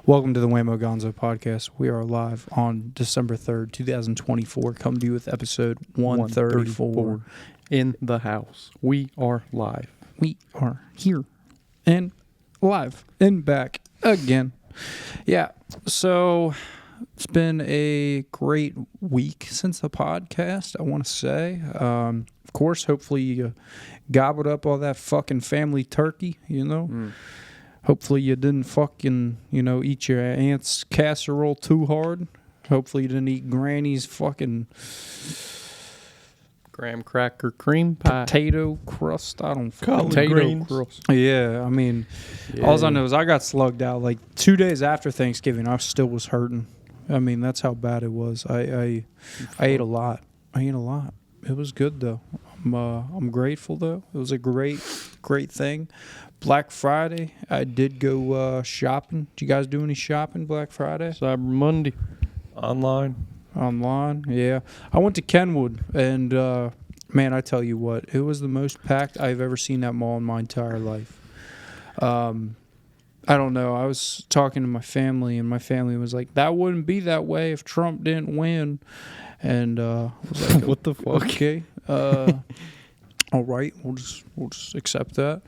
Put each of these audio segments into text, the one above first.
Welcome to the Wammo Gonzo podcast. We are live on December 3rd, 2024. Come to you with episode 134. In the house. We are live. We are here and live and back again. Yeah, so it's been a great week since the podcast, I want to say. Of course, hopefully you gobbled up all that fucking family turkey, Hopefully you didn't fucking, eat your aunt's casserole too hard. Hopefully you didn't eat Granny's fucking Graham cracker cream pie. potato crust. I don't Collard fucking greens. crust. Yeah, I mean, all I know is I got slugged out like 2 days after Thanksgiving. I still was hurting. I mean, that's how bad it was. I ate a lot. It was good though. I'm grateful though. It was a great thing. Black Friday, I did go shopping. Did you guys do any shopping Black Friday? Cyber Monday. Online, yeah. I went to Kenwood, and man, I tell you what, it was the most packed I've ever seen that mall in my entire life. I don't know. I was talking to my family, and my family was like, "That wouldn't be that way if Trump didn't win." And I was like, What the fuck? Okay. All right, we'll just accept that.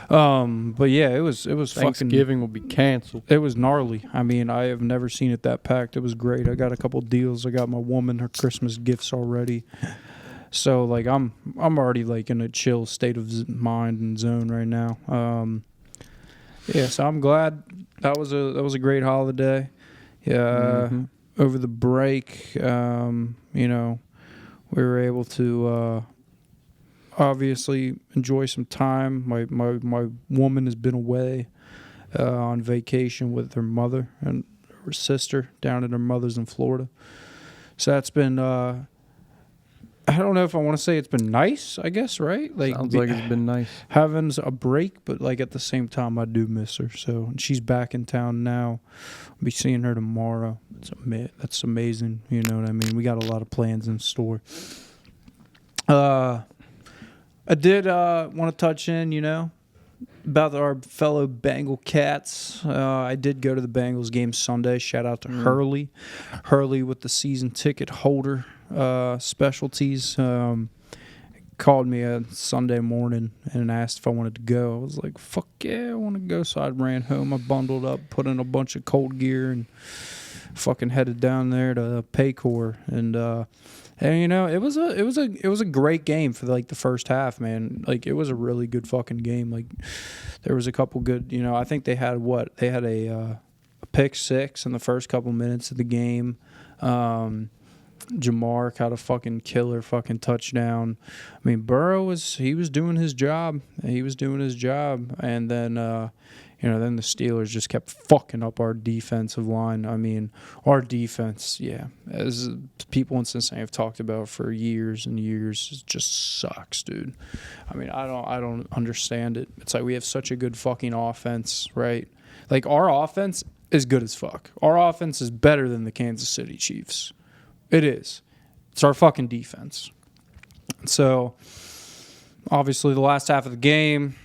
But yeah, it was Thanksgiving will be canceled. It was gnarly. I mean, I have never seen it that packed. It was great. I got a couple deals. I got my woman her Christmas gifts already. So like I'm already like in a chill state of mind and zone right now. Yeah, so I'm glad that was a great holiday. Yeah, over the break, we were able to obviously enjoy some time. My woman has been away on vacation with her mother and her sister down at her mother's in Florida. So that's been I don't know if I want to say it's been nice, I guess, right? Sounds like it's been nice. Having a break, but like at the same time I do miss her. So and she's back in town now. I'll be seeing her tomorrow. That's amazing, you know what I mean? We got a lot of plans in store. I did want to touch in, about our fellow Bengal Cats. I did go to the Bengals game Sunday. Shout out to Hurley. Hurley with the season ticket holder specialties. Called me a Sunday morning and asked if I wanted to go. I was like, fuck yeah, I want to go. So I ran home. I bundled up, put in a bunch of cold gear, and fucking headed down there to Paycor. And it was a great game for like the first half, man. Like it was a really good fucking game. Like there was a couple good, I think they had a pick six in the first couple minutes of the game. Jamar caught a fucking killer fucking touchdown. I mean, Burrow was doing his job. And then then the Steelers just kept fucking up our defensive line. I mean, our defense, yeah, as people in Cincinnati have talked about for years and years, it just sucks, dude. I mean, I don't understand it. It's like we have such a good fucking offense, right? Like our offense is good as fuck. Our offense is better than the Kansas City Chiefs. It is. It's our fucking defense. So, obviously, the last half of the game,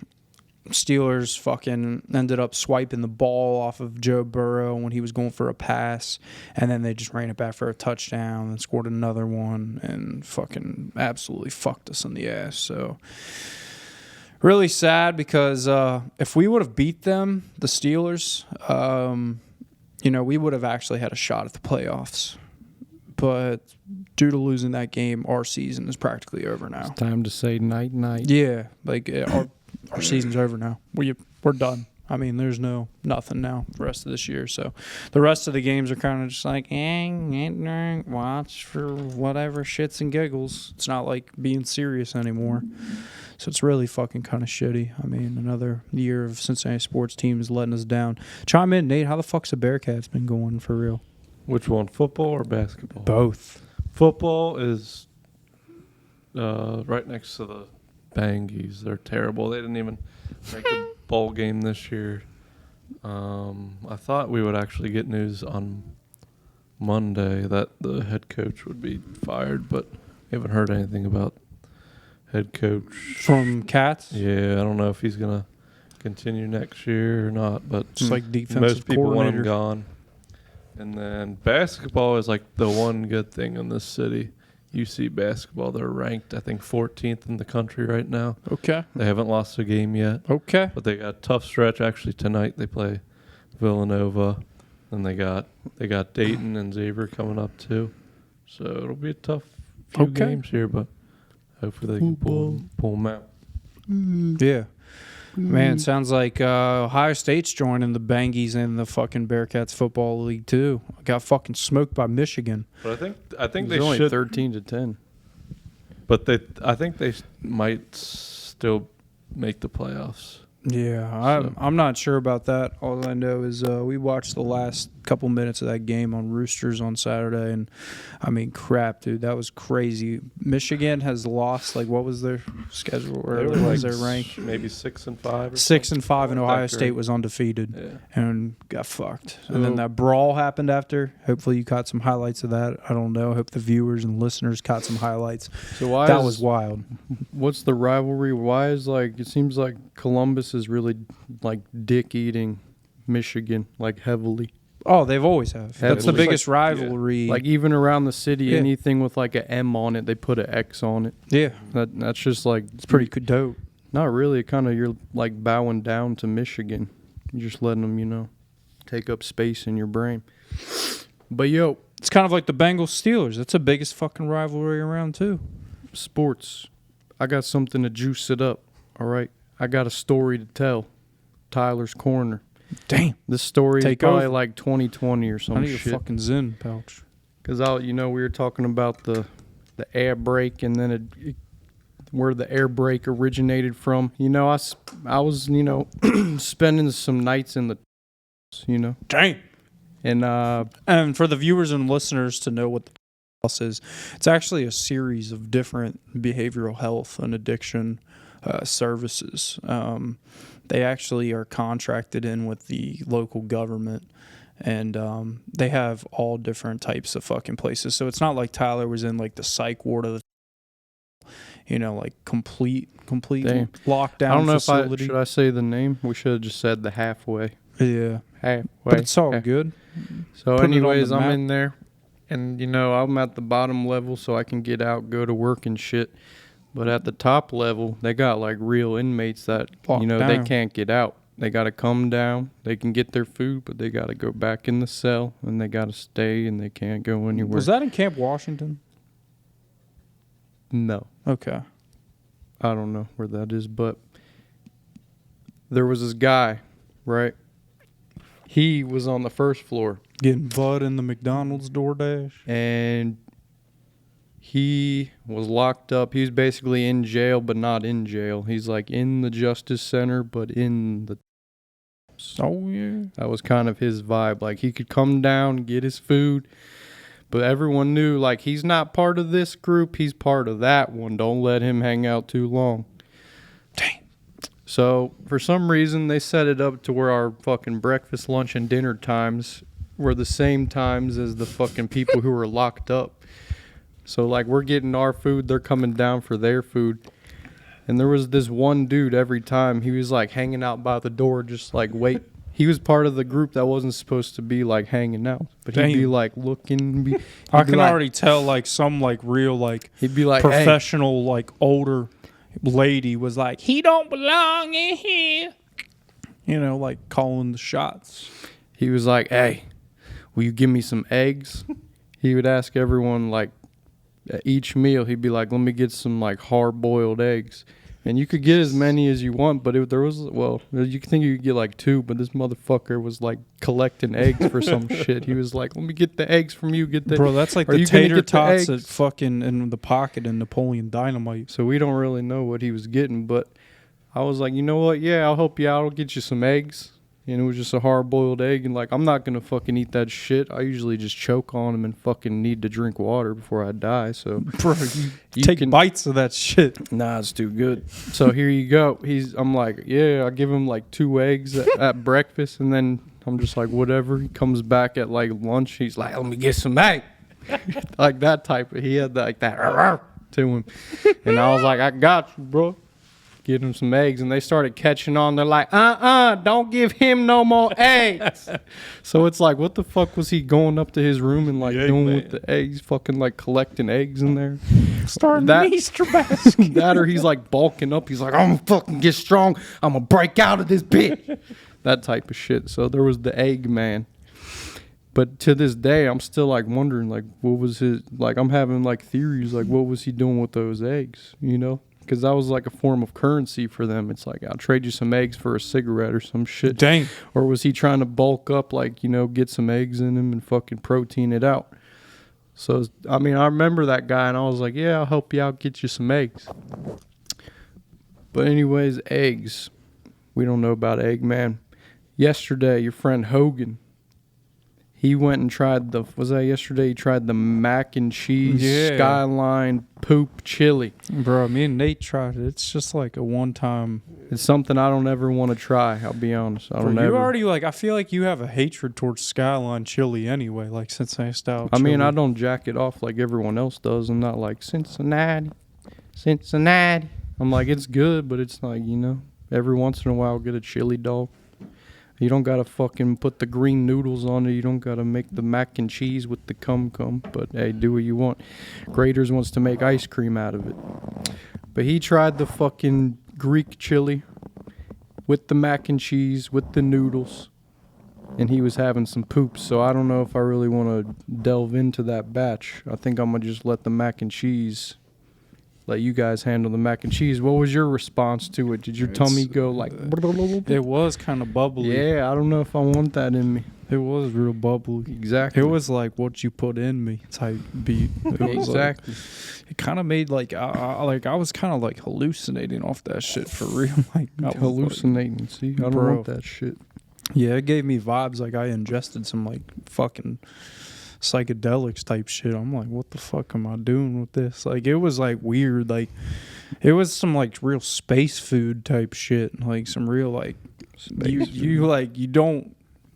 Steelers fucking ended up swiping the ball off of Joe Burrow when he was going for a pass, and then they just ran it back for a touchdown and scored another one and fucking absolutely fucked us in the ass. So, really sad because if we would have beat them, the Steelers, we would have actually had a shot at the playoffs. But due to losing that game, our season is practically over now. It's time to say night-night. Yeah, like our season's over now. We're done. I mean, there's nothing now the rest of this year. So the rest of the games are kind of just like, watch for whatever shits and giggles. It's not like being serious anymore. So it's really fucking kind of shitty. I mean, another year of Cincinnati sports teams letting us down. Chime in, Nate. How the fuck's the Bearcats been going for real? Which one, football or basketball? Both. Football is right next to the Bangies. They're terrible. They didn't even make the bowl game this year. I thought we would actually get news on Monday that the head coach would be fired, but we haven't heard anything about head coach. From Cats? Yeah, I don't know if he's going to continue next year or not, but Just like most defensive people want coordinator. him gone. And then basketball is like the one good thing in this city. UC basketball, they're ranked, I think, 14th in the country right now. Okay. They haven't lost a game yet, Okay. but they got a tough stretch. Actually, tonight they play Villanova, and they got Dayton and Xavier coming up too. So it'll be a tough few games here, but hopefully they can pull them out. Yeah. Man, it sounds like Ohio State's joining the Bangies and the fucking Bearcats football league too. Got fucking smoked by Michigan. But I think It was they only should 13-10. But I think they might still make the playoffs. Yeah, I'm not sure about that. All I know is we watched the last couple minutes of that game on Roosters on Saturday, and I mean, crap, dude, that was crazy. Michigan has lost. Like, what was their schedule? Or They were what was like their rank? maybe 6-5. Or 6-5, and Ohio That State great. was undefeated Yeah. and got fucked. And then that brawl happened after. Hopefully, you caught some highlights of that. I don't know. I hope the viewers and listeners caught some highlights. So why That is, was wild. what's the rivalry? Why is like it seems like Columbus is really like dick eating Michigan like heavily. Oh, they've always have. That's the Heavily. biggest rivalry. Like even around the city, Yeah. anything with like a M on it, they put an X on it. yeah, That's just like it's pretty dope. not really. Kind of you're like bowing down to Michigan. You're just letting them, take up space in your brain. But yo, It's kind of like the Bengals Steelers. That's the biggest fucking rivalry around too. sports. I got something to juice it up. All right, I got a story to tell. Tyler's Corner. Damn. This story Take is probably over. like 2020 or I some need a shit. fucking Zen pouch. Because we were talking about the air brake and then where the air brake originated from. I was spending some nights in the Damn. and For the viewers and listeners to know what the house is, it's actually a series of different behavioral health and addiction services. They actually are contracted in with the local government, and they have all different types of fucking places. So it's not like Tyler was in like the psych ward of the, like complete Damn. lockdown I don't know facility. should I say the name? We should have just said the halfway. Yeah, Halfway. but it's all Yeah. good. So Putting it on anyways, the I'm map. in there, and I'm at the bottom level, so I can get out, go to work and shit. But at the top level, they got like real inmates that Locked they down. can't get out. They got to come down. They can get their food, but they got to go back in the cell, and they got to stay, and they can't go anywhere. Was that in Camp Washington? No, Okay. I don't know where that is, but there was this guy, right? He was on the first floor. Getting bud in the McDonald's DoorDash. And he was locked up. He was basically in jail, but not in jail. He's like in the Justice Center, but in the... Oh, yeah. That was kind of his vibe. Like, he could come down, get his food, but everyone knew, like, he's not part of this group. He's part of that one. Don't let him hang out too long. Dang. So, for some reason, they set it up to where our fucking breakfast, lunch, and dinner times were the same times as the fucking people who were locked up. So, like, we're getting our food, they're coming down for their food. And there was this one dude every time, he was, like, hanging out by the door, just, like, wait. He was part of the group that wasn't supposed to be, like, hanging out. But he'd be, Damn. like, looking. I can already tell, like, some, like, real, like, He'd be like, hey. professional, like, older lady was like, he don't belong in here. Like, calling the shots. He was like, hey, will you give me some eggs? He would ask everyone, like, at each meal, he'd be like, let me get some, like, hard-boiled eggs. And you could get as many as you want, but you could think you could get, like, 2, but this motherfucker was, like, collecting eggs for some shit. He was like, let me get the eggs from you. Bro, that's like Are the you gonna tater get the tots eggs? at fucking in the pocket in Napoleon Dynamite. So we don't really know what he was getting, but I was like, you know what? Yeah, I'll help you out. I'll get you some eggs. And it was just a hard-boiled egg. And, like, I'm not going to fucking eat that shit. I usually just choke on them and fucking need to drink water before I die. So, Bro, you take can- bites of that shit. nah, it's too good. So here you go. I'm like, yeah, I give him, like, 2 eggs at breakfast. And then I'm just like, whatever. He comes back at, like, lunch. He's like, let me get some egg. Like that type. He had, like, that to him. And I was like, I got you, bro. get him some eggs, and they started catching on. They're like, don't give him no more eggs. So it's like, what the fuck was he going up to his room and like doing with the eggs, fucking like collecting eggs in there? Starting an Easter basket. That or he's like bulking up. He's like, I'm gonna fucking get strong. I'm gonna break out of this bitch. That type of shit. So there was the egg man. But to this day, I'm still like wondering, like, what was his, like, I'm having like theories, like, what was he doing with those eggs, you know? Because that was like a form of currency for them. It's like, I'll trade you some eggs for a cigarette or some shit. Dang. Or was he trying to bulk up, like, you know, get some eggs in him and fucking protein it out? So, I mean, I remember that guy and I was like, yeah, I'll help you out, get you some eggs. But anyways, eggs. We don't know about egg man. Yesterday, your friend Hogan, he went and tried was that yesterday? He tried the mac and cheese Skyline poop chili. Bro, me and Nate tried it. It's just like a one-time. It's something I don't ever want to try. I'll be honest. I don't Bro, ever. you already like. I feel like you have a hatred towards Skyline chili anyway, like Cincinnati style. I mean, chili. I don't jack it off like everyone else does. I'm not like Cincinnati. I'm like, it's good, but it's like, you know, every once in a while I'll get a chili dog. You don't gotta fucking put the green noodles on it. You don't gotta make the mac and cheese with the cum. But hey, do what you want. Graders wants to make ice cream out of it. But he tried the fucking Greek chili with the mac and cheese, with the noodles. And he was having some poops. So I don't know if I really want to delve into that batch. I think I'm gonna just let the mac and cheese... let you guys handle the mac and cheese. What was your response to it? Did your tummy go like... It was kind of bubbly. Yeah, I don't know if I want that in me. It was real bubbly. Exactly. It was like what you put in me type beat. It was exactly. Like, it kind of made like I was kind of like hallucinating off that shit for real. Like I was hallucinating. Like, see, I don't want that shit. Yeah, it gave me vibes like I ingested some like fucking psychedelics type shit. I'm like, what the fuck am I doing with this? Like, it was like weird. Like, it was some like real space food type shit. Like some real like you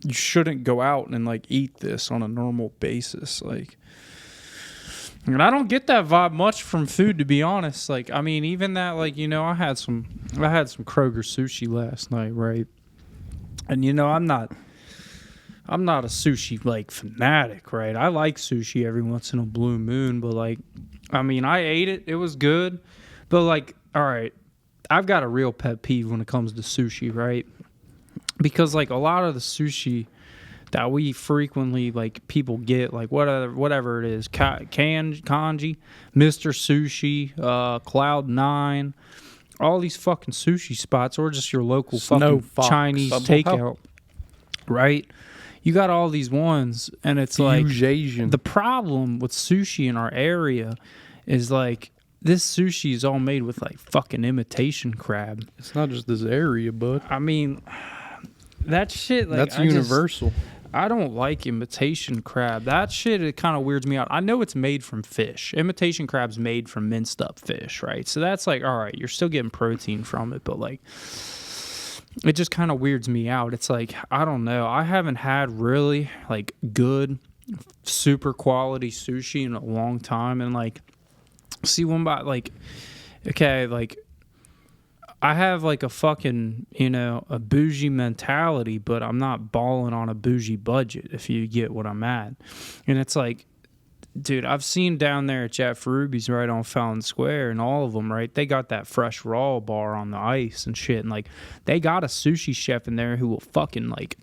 shouldn't go out and like eat this on a normal basis. Like, and I don't get that vibe much from food, to be honest. Like, I mean, even that, like, you know, I had some Kroger sushi last night, right? And you know, I'm not a sushi like fanatic, right? I like sushi every once in a blue moon, but like, I mean, I ate it. It was good. But like, all right, I've got a real pet peeve when it comes to sushi, right? Because like a lot of the sushi that we frequently like people get, like whatever it is, kanji, Mr. Sushi, Cloud9, all these fucking sushi spots, or just your local fucking Chinese takeout, right? You got all these ones, and it's like Asian. The problem with sushi in our area is like this sushi is all made with like fucking imitation crab. It's not just this area, bud. I mean, that shit like that's universal. I don't like imitation crab. That shit, it kind of weirds me out. I know it's made from fish. Imitation crab's made from minced up fish, right? So that's like, all right, you're still getting protein from it, but like, it just kind of weirds me out. It's like, I don't know. I haven't had really like good, super quality sushi in a long time. And like, see, one by like, okay, like, I have like a fucking, you know, a bougie mentality, but I'm not balling on a bougie budget, if you get what I'm at. And it's like, dude, I've seen down there at Jeff Ruby's right on Fountain Square, and all of them, right, they got that fresh raw bar on the ice and shit. And like, they got a sushi chef in there who will fucking like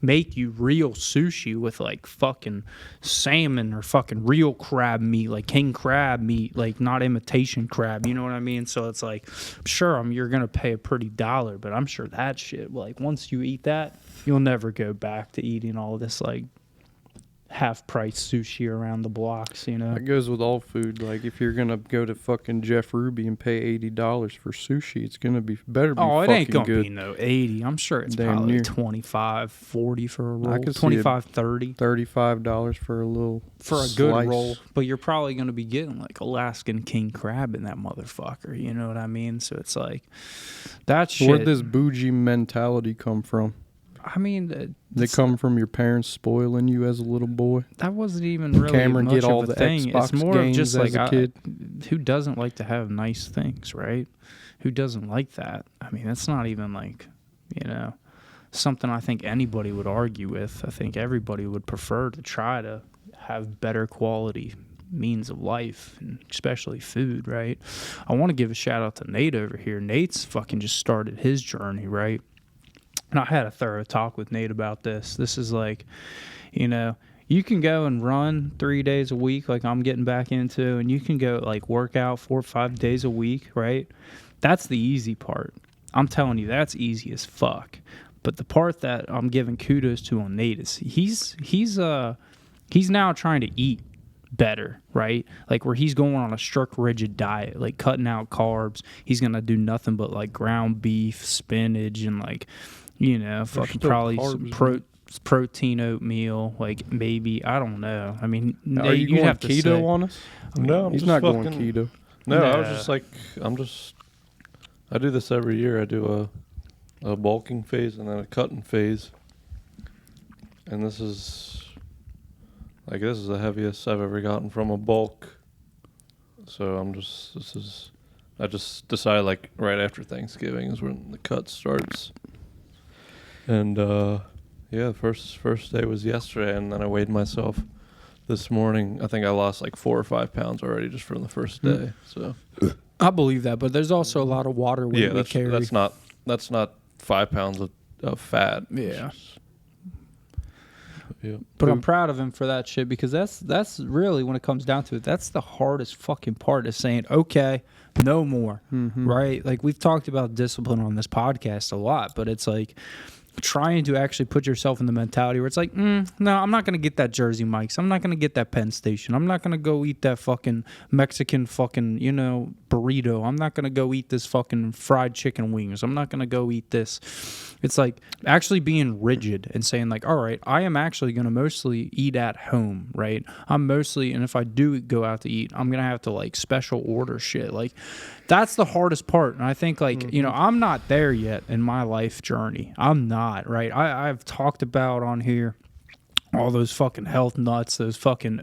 make you real sushi with like fucking salmon or fucking real crab meat, like king crab meat, like not imitation crab, you know what I mean? So it's like, sure, you're gonna pay a pretty dollar, but I'm sure that shit, like once you eat that, you'll never go back to eating all this like half-price sushi around the blocks, you know? That goes with all food. Like, if you're going to go to fucking Jeff Ruby and pay $80 for sushi, it's going to be better be fucking good. Oh, it ain't going to be no 80. I'm sure it's Damn probably near. 25, 40 for a roll. I could see 25, 30. $35 for a little For a slice. good roll. But you're probably going to be getting, like, Alaskan king crab in that motherfucker. You know what I mean? So it's like, that shit. Where'd this bougie mentality come from? I mean, They come from your parents spoiling you as a little boy. that wasn't even really Cameron much get all of a the thing. Xbox It's more of games just as like a kid. who doesn't like to have nice things, right? Who doesn't like that? I mean, that's not even like, something I think anybody would argue with. I think everybody would prefer to try to have better quality means of life, and especially food, right? I want to give a shout out to Nate over here. Nate's fucking just started his journey, right? And I had a thorough talk with Nate about this. This is like, you can go and run 3 days a week like I'm getting back into, and you can go like work out 4 or 5 days a week, right? That's the easy part. I'm telling you, that's easy as fuck. But the part that I'm giving kudos to on Nate is he's now trying to eat better, right? Like where he's going on a strict, rigid diet, like cutting out carbs. He's gonna do nothing but like ground beef, spinach, and like, fucking probably some protein oatmeal, like maybe, I don't know. I mean, Are you you'd going have to keto say, on us? No, He's not going keto. No, I Nah. was just like, I do this every year. I do a bulking phase and then a cutting phase. And this is the heaviest I've ever gotten from a bulk. So I just decided like right after Thanksgiving is when the cut starts. And the first day was yesterday, and then I weighed myself this morning. I think I lost like 4 or 5 pounds already just from the first day. So I believe that, but there's also a lot of water weight we carry. that's not 5 pounds of fat. Yeah. Yeah. But I'm proud of him for that shit, because that's really, when it comes down to it, that's the hardest fucking part, is saying, okay, no more, right? Like we've talked about discipline on this podcast a lot, but it's like trying to actually put yourself in the mentality where it's like, no, I'm not going to get that Jersey Mike's. I'm not going to get that Penn Station. I'm not going to go eat that fucking Mexican fucking, burrito. I'm not going to go eat this fucking fried chicken wings. I'm not going to go eat this. It's like actually being rigid and saying like, all right, I am actually going to mostly eat at home, right? And if I do go out to eat, I'm going to have to like special order shit. Like that's the hardest part. And I think like, I'm not there yet in my life journey. I'm not, right? I've talked about on here all those fucking health nuts, those fucking,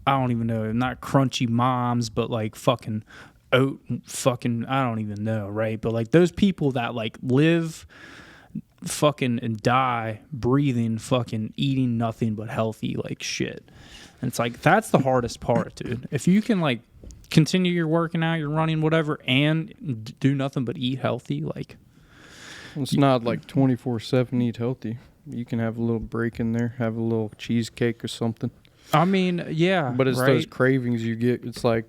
I don't even know, not crunchy moms, but like fucking oat fucking, I don't even know, right? But like those people that like live fucking and die breathing fucking eating nothing but healthy like shit. And it's like that's the hardest part, dude. If you can like continue your working out, your running, whatever, and do nothing but eat healthy, like it's not like 24/7 eat healthy. You can have a little break in there, have a little cheesecake or something. I mean, yeah, but it's right? those cravings you get. It's like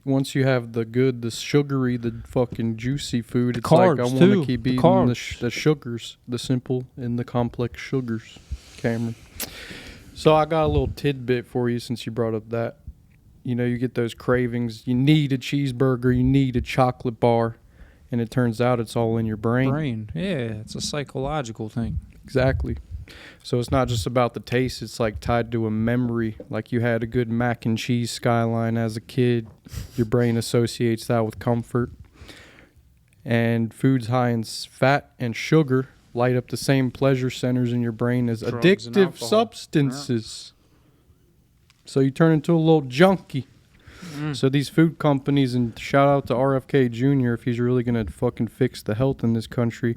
once you have the sugary, the fucking juicy food, it's carbs, like I want too. to keep The eating the sugars, the simple and the complex sugars, Cameron. So I got a little tidbit for you since you brought up that. You get those cravings. You need a cheeseburger. You need a chocolate bar. And it turns out it's all in your brain. Yeah, it's a psychological thing. Exactly. So it's not just about the taste. It's like tied to a memory. Like you had a good mac and cheese skyline as a kid. Your brain associates that with comfort. And foods high in fat and sugar light up the same pleasure centers in your brain as Drugs and addictive alcohol. substances. So you turn into a little junkie. So these food companies, and shout out to RFK Jr. if he's really going to fucking fix the health in this country,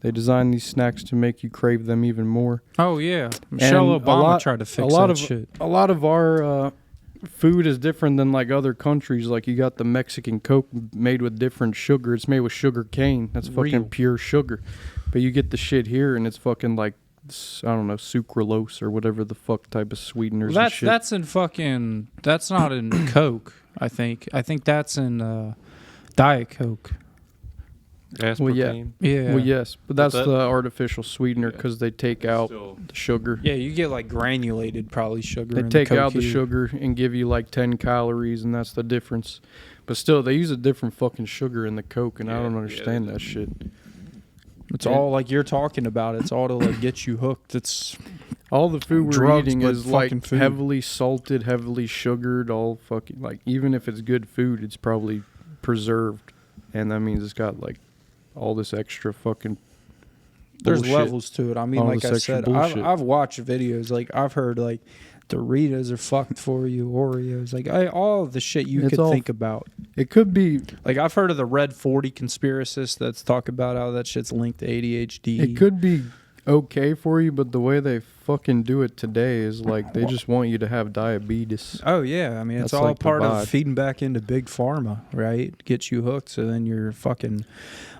they design these snacks to make you crave them even more. Oh yeah, Michelle And Obama tried to fix that shit. A lot of our food is different than like other countries. Like you got the Mexican Coke made with different sugar. It's made with sugar cane. That's fucking Real. pure sugar. But you get the shit here and it's fucking like, I don't know, sucralose or whatever the fuck type of sweeteners and shit. That's in fucking. That's not in Coke. I think that's in Diet Coke. Aspartame. Yeah. Well, yes, but that's that- the artificial sweetener because they take out Still- the sugar. Yeah, you get like granulated probably sugar. They in take the Coke out the here. sugar and give you like 10 calories, and that's the difference. But still, they use a different fucking sugar in the Coke, and I don't understand that shit. It's all like you're talking about. It's all to like get you hooked. It's All the food we're Drugs, eating but is like fucking food. heavily salted, heavily sugared, all fucking, like, even if it's good food, it's probably preserved. And that means it's got like all this extra fucking there's bullshit. levels to it. I mean, All like this I extra said, bullshit. I've watched videos. Like I've heard like Doritos are fucked for you, Oreos, like all of the shit you It's could all- think about. It could be. Like I've heard of the Red 40 conspiracists that's talk about how that shit's linked to ADHD. It could be okay for you, but the way they fucking do it today is like they just want you to have diabetes. Oh yeah, I mean it's That's all like the part of vibe. feeding back into big pharma, right? Get you hooked, so then you're fucking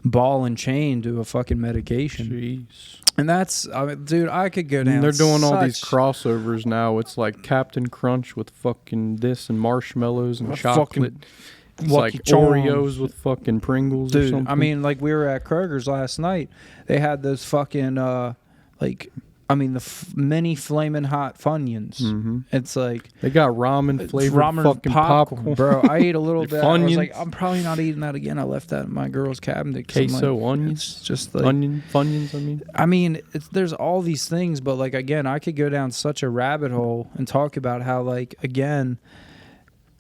ball and chain to a fucking medication. Jeez. And that's, I mean, dude, I could go And down. they're doing all these such- crossovers now. It's like Captain Crunch with fucking this and marshmallows and A chocolate. fucking It's Lucky like Charms. Oreos with fucking Pringles or Dude, something. I mean, like we were at Kroger's last night. They had those fucking mini flaming hot Funyuns. Mhm. It's like They got ramen flavored ramen fucking popcorn. bro. I ate a little The bit. I was like, Funyuns. I'm probably not eating that again. I left that in my girl's cabinet. 'Cause I'm Queso like, onions. It's just like Funyuns, I mean. there's all these things, but like again, I could go down such a rabbit hole and talk about how like again,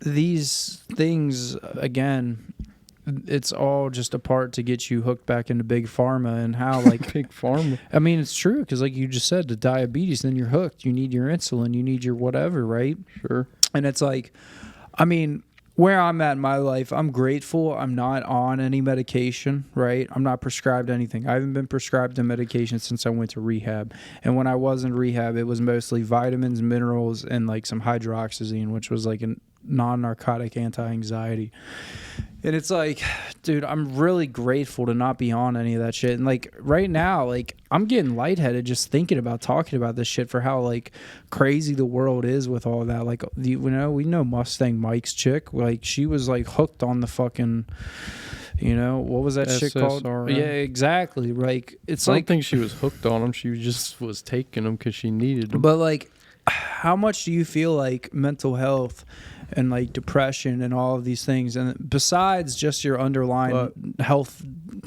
these things again, it's all just a part to get you hooked back into big pharma and how like Big Pharma. I mean it's true because like you just said, the diabetes, then you're hooked. You need your insulin, you need your whatever, right? Sure. And it's like, I mean, where I'm at in my life, I'm grateful I'm not on any medication, right? I'm not prescribed anything. I haven't been prescribed a medication since I went to rehab. And when I was in rehab, it was mostly vitamins, minerals, and like some hydroxyzine, which was like a non-narcotic anti-anxiety. And it's like, dude, I'm really grateful to not be on any of that shit. And like right now, like I'm getting lightheaded just thinking about talking about this shit for how like crazy the world is with all that. Like, we know Mustang Mike's chick. Like she was like hooked on the fucking, what was that shit called? SSRI. Yeah, exactly. Like it's I like, don't think she was hooked on them. She just was taking them because she needed them. but like, how much do you feel like mental health and like depression and all of these things, and besides just your underlying health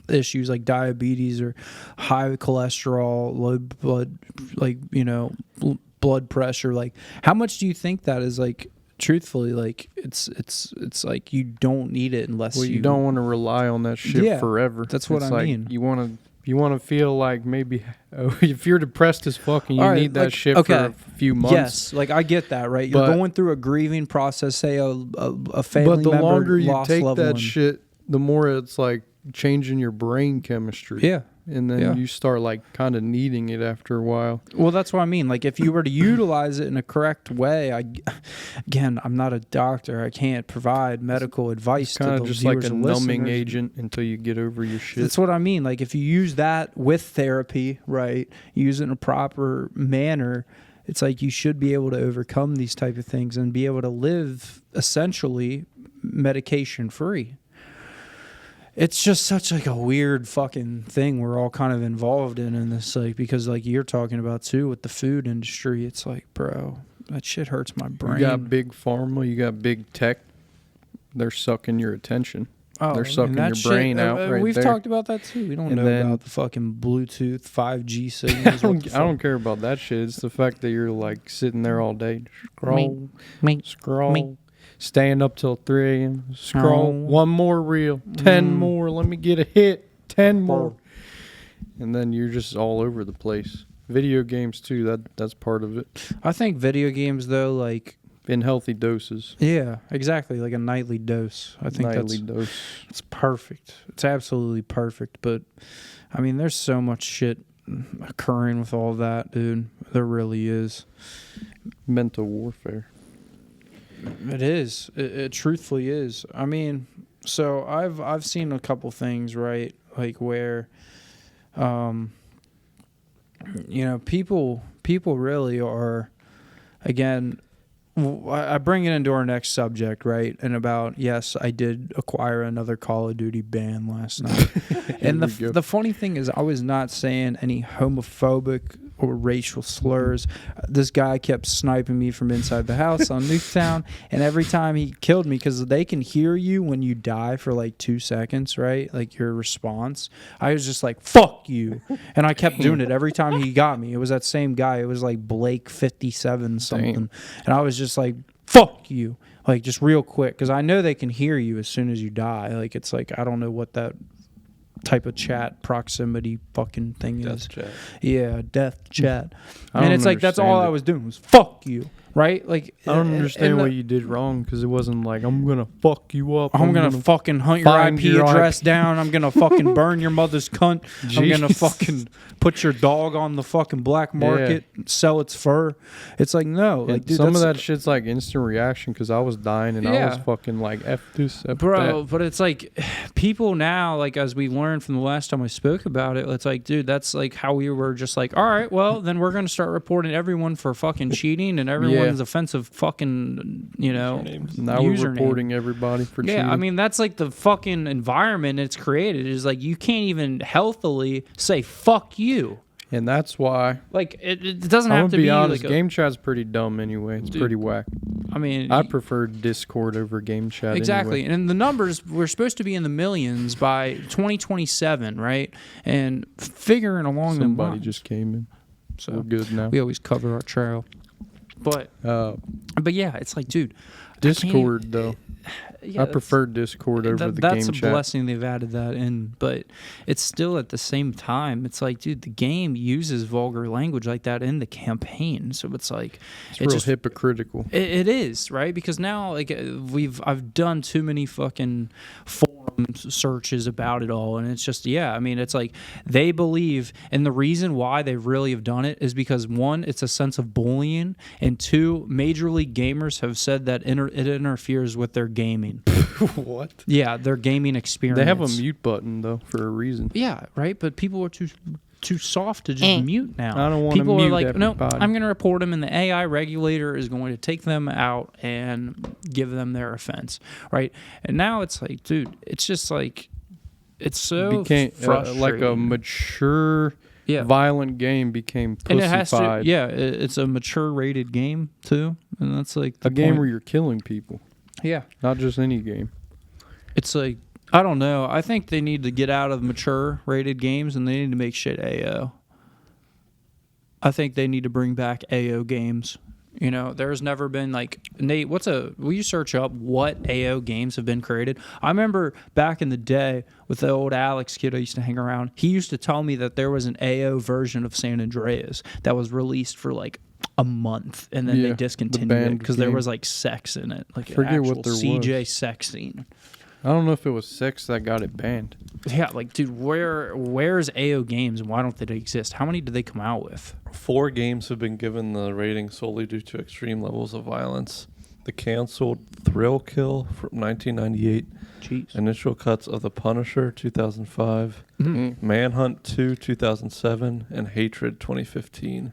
issues like diabetes or high cholesterol, low blood, like blood pressure, like how much do you think that is like truthfully like it's like you don't need it unless You don't want to rely on that shit Yeah, forever. that's what It's I like mean. You want to feel like maybe if you're depressed as fuck and you All right, need that like, shit okay. for a few months. Yes, like I get that, right? You're But- going through a grieving process, say a family But the member longer you lost take loved that one. shit, the more it's like changing your brain chemistry. Yeah. And then Yeah. you start like kind of needing it after a while. Well, that's what I mean. Like, if you were to utilize it in a correct way, again, I'm not a doctor. I can't provide medical advice to Kind the of just like viewers a and numbing listeners. agent until you get over your shit. That's what I mean. Like, if you use that with therapy, right, use it in a proper manner, it's like you should be able to overcome these type of things and be able to live essentially medication free. It's just such like a weird fucking thing we're all kind of involved in this, like, because like you're talking about too with the food industry. It's like, bro, that shit hurts my brain. You got big pharma, you got big tech. They're sucking your attention. They're sucking your brain out right We've there. talked about that too. We don't And know then- about the fucking Bluetooth 5G I signals. What the I don't fuck? care about that shit. It's the fact that you're like sitting there all day. Scroll, Me. scroll, me. staying up till 3 a.m. Scroll, Oh. one more reel, 10 more. Let me get a hit, 10 more. And then you're just all over the place. Video games too. That's part of it. I think video games though, like, In healthy doses. yeah, exactly, like a nightly dose. I think Nightly dose. it's perfect. It's absolutely perfect. But I mean, there's so much shit occurring with all that, dude. There really is. Mental warfare. It is. It truthfully is. I mean, so I've seen a couple things, right? Like where, people really are, again. I bring it into our next subject, right? And about, yes, I did acquire another Call of Duty ban last night. And we go. the funny thing is, I was not saying any homophobic or racial slurs. This guy kept sniping me from inside the house on Nuketown, and every time he killed me, because they can hear you when you die for like 2 seconds, right? Like your response. I was just like, fuck you. And I kept doing it every time he got me. It was that same guy. It was like Blake 57 something. Damn. And I was just like, fuck you. Like, just real quick, because I know they can hear you as soon as you die. Like, it's like, I don't know what that type of chat proximity fucking thing is. Death chat. Yeah, death chat. I And don't it's like, that's all understand I it. was doing was fuck you, right? Like I don't understand and what you did wrong because it wasn't like I'm gonna fuck you up. I'm gonna fucking hunt your find IP your address IP. down. I'm gonna fucking burn your mother's cunt. I'm gonna Jesus. fucking put your dog on the fucking black market, sell its fur. It's like no, like And dude, some of that's- that shit's like instant reaction because I was dying and I was Yeah. fucking like F this, F Bro, that. but it's like people now, like as we learned from the last time I spoke about it, it's like, dude, that's like how we were just like, all right, well, then we're gonna start reporting everyone for fucking cheating and everyone's offensive fucking, you know, Now we're username. reporting everybody for cheating. Yeah, I mean that's like the fucking environment it's created is like you can't even healthily say fuck you. and that's why Like it doesn't I'm have gonna to be be honest. like Game chat's pretty dumb anyway. It's Dude, pretty whack. I mean, I prefer Discord over game chat. exactly. Anyway. And the numbers we're supposed to be in the millions by 2027, right? And figuring along the Somebody lines. just came in. So We're good now. we always cover our trail. But yeah, it's like, dude, Discord though. yeah, I that's- prefer Discord over the that's game a chat. blessing they've added that in, but it's still at the same time. It's like, dude, the game uses vulgar language like that in the campaign, so it's like It's it real just hypocritical. it is right because now like I've done too many fucking forum searches about it all, and it's just I mean it's like they believe, and the reason why they really have done it is because one, it's a sense of bullying, and two, major league gamers have said that it interferes with their gaming. What? Yeah, their gaming experience. They have a mute button though for a reason. Yeah, right. But people are too soft to just mute now. I don't wanna People mute are like, no, everybody." I'm going to report them, and the AI regulator is going to take them out and give them their offense, right? And now it's like, dude, it's just like, it's so Became frustrating. like a mature, Yeah. violent game became And it has to, pussified. it's a mature rated game too, and that's like the A game point. where you're killing people, Yeah, not just any game. it's like, I don't know. I think they need to get out of mature rated games and they need to make shit AO. I think they need to bring back AO games. You know, there's never been like, Nate, will you search up what AO games have been created? I remember back in the day with the old Alex kid I used to hang around, he used to tell me that there was an AO version of San Andreas that was released for like a month and then Yeah, they the discontinued it banned because there game. was like sex in it. Like Forget actual what there CJ was. sex scene. I don't know if it was sex that got it banned. Yeah, like, dude, where's AO games and why don't they exist? How many did they come out with? 4 games have been given the rating solely due to extreme levels of violence. The canceled Thrill Kill from 1998, Jeez. Initial Cuts of The Punisher 2005, Mhm. Manhunt 2 2007, and Hatred 2015.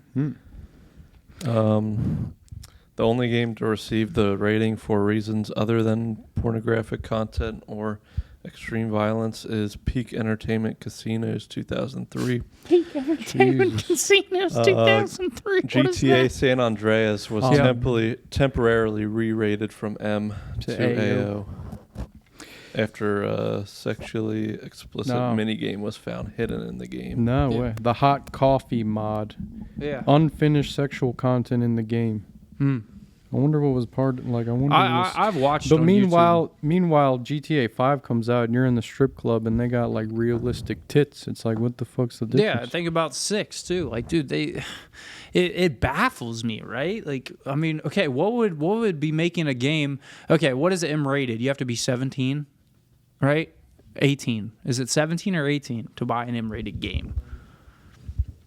The only game to receive the rating for reasons other than pornographic content or extreme violence is Peak Entertainment Casinos 2003. Peak Entertainment Casinos 2003. What is GTA that? San Andreas was Yeah. temporarily re-rated from M to AO after a sexually explicit No. minigame was found hidden in the game. No Yeah. way. The hot coffee mod. Yeah. Unfinished sexual content in the game. Hmm. I wonder what was part like. I wonder. what was, I've watched. but on meanwhile, GTA 5 comes out and you're in the strip club and they got like realistic tits. It's like, what the fuck's the YouTube. difference? Yeah, think about 6 too. Like, dude, it baffles me, right? Like, I mean, okay, what would be making a game? Okay, what is M rated? You have to be 17, right? 18. Is it 17 or 18 to buy an M rated game?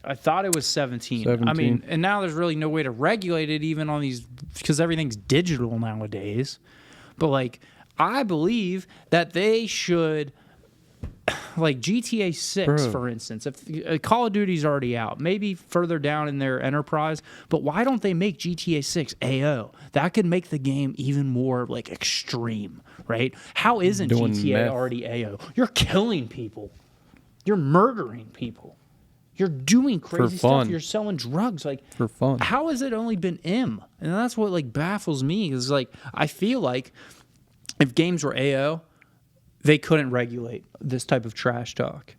I thought it was 17. I 17. mean, and now there's really no way to regulate it even on these because everything's digital nowadays. But like, I believe that they should, like GTA 6, Bro. for instance, if Call of Duty's already out, maybe further down in their enterprise, but why don't they make GTA 6 AO? That could make the game even more like extreme, right? How isn't Doing GTA meth. already AO? You're killing people. You're murdering people. You're doing crazy stuff. fun. You're selling drugs. Like, For fun. how has it only been M? And that's what like baffles me. Is like I feel like if games were AO, they couldn't regulate this type of trash talk.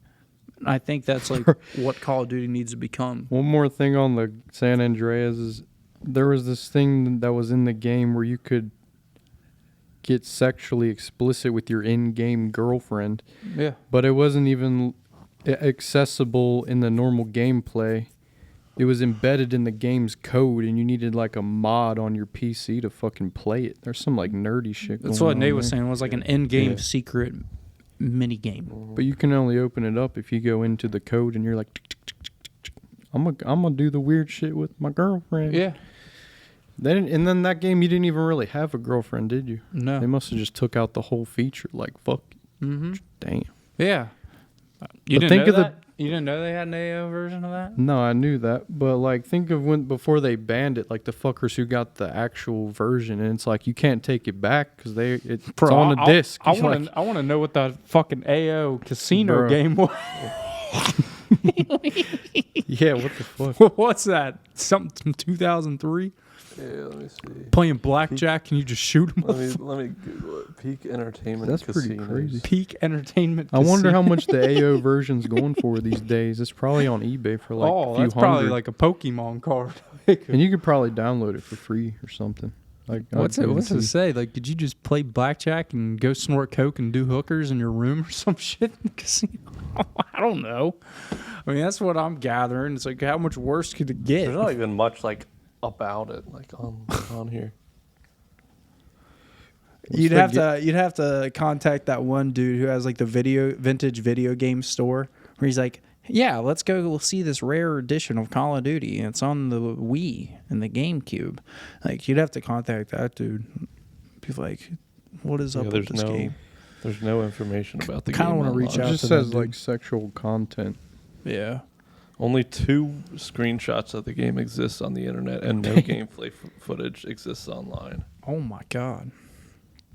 And I think that's like what Call of Duty needs to become. One more thing on the San Andreas is there was this thing that was in the game where you could get sexually explicit with your in-game girlfriend, Yeah. but it wasn't even accessible in the normal gameplay. it was embedded in the game's code, and you needed like a mod on your PC to fucking play it. There's some like nerdy shit. That's going what on Nate was there. saying. It was like an in-game Yeah. secret mini game. But you can only open it up if you go into the code and you're like, tick, tick, tick, tick, tick, tick. I'm gonna do the weird shit with my girlfriend. Yeah. And then that game, you didn't even really have a girlfriend, did you? No. They must have just took out the whole feature. Like, fuck. Mm-hmm. Damn. Yeah. You But didn't think know of the- that? You didn't know they had an AO version of that? No, I knew that, but like, think of when before they banned it, like the fuckers who got the actual version, and it's like you can't take it back because it's on a disc. I You're want like, to. I want to know what that fucking AO casino Bro. game was. yeah, what the fuck? What's that? Something from 2003? Yeah, let me see. Playing blackjack and you just shoot them. Let me Google it. Peak Entertainment That's pretty Casinos. crazy. Peak Entertainment. I wonder how Casino. much the AO version's going for these days. It's probably on eBay for like a few that's probably hundred. like a Pokemon card. And you could probably download it for free or something. Like, What's I'd it? go What's it into- say? Like, did you just play blackjack and go snort coke and do hookers in your room or some shit in the casino? I don't know. I mean, that's what I'm gathering. It's like, how much worse could it get? There's not even much like about it, like on here. You'd have to contact that one dude who has like the vintage video game store where he's like, yeah, let's go see this rare edition of Call of Duty. And it's on the Wii and the GameCube. Like, you'd have to contact that dude. Be like, what is up with this game? There's no information about the Kinda game. wanna reach It out just to says that like dude. sexual content. Yeah. Only 2 screenshots of the game exist on the internet, and no gameplay footage exists online. Oh my God.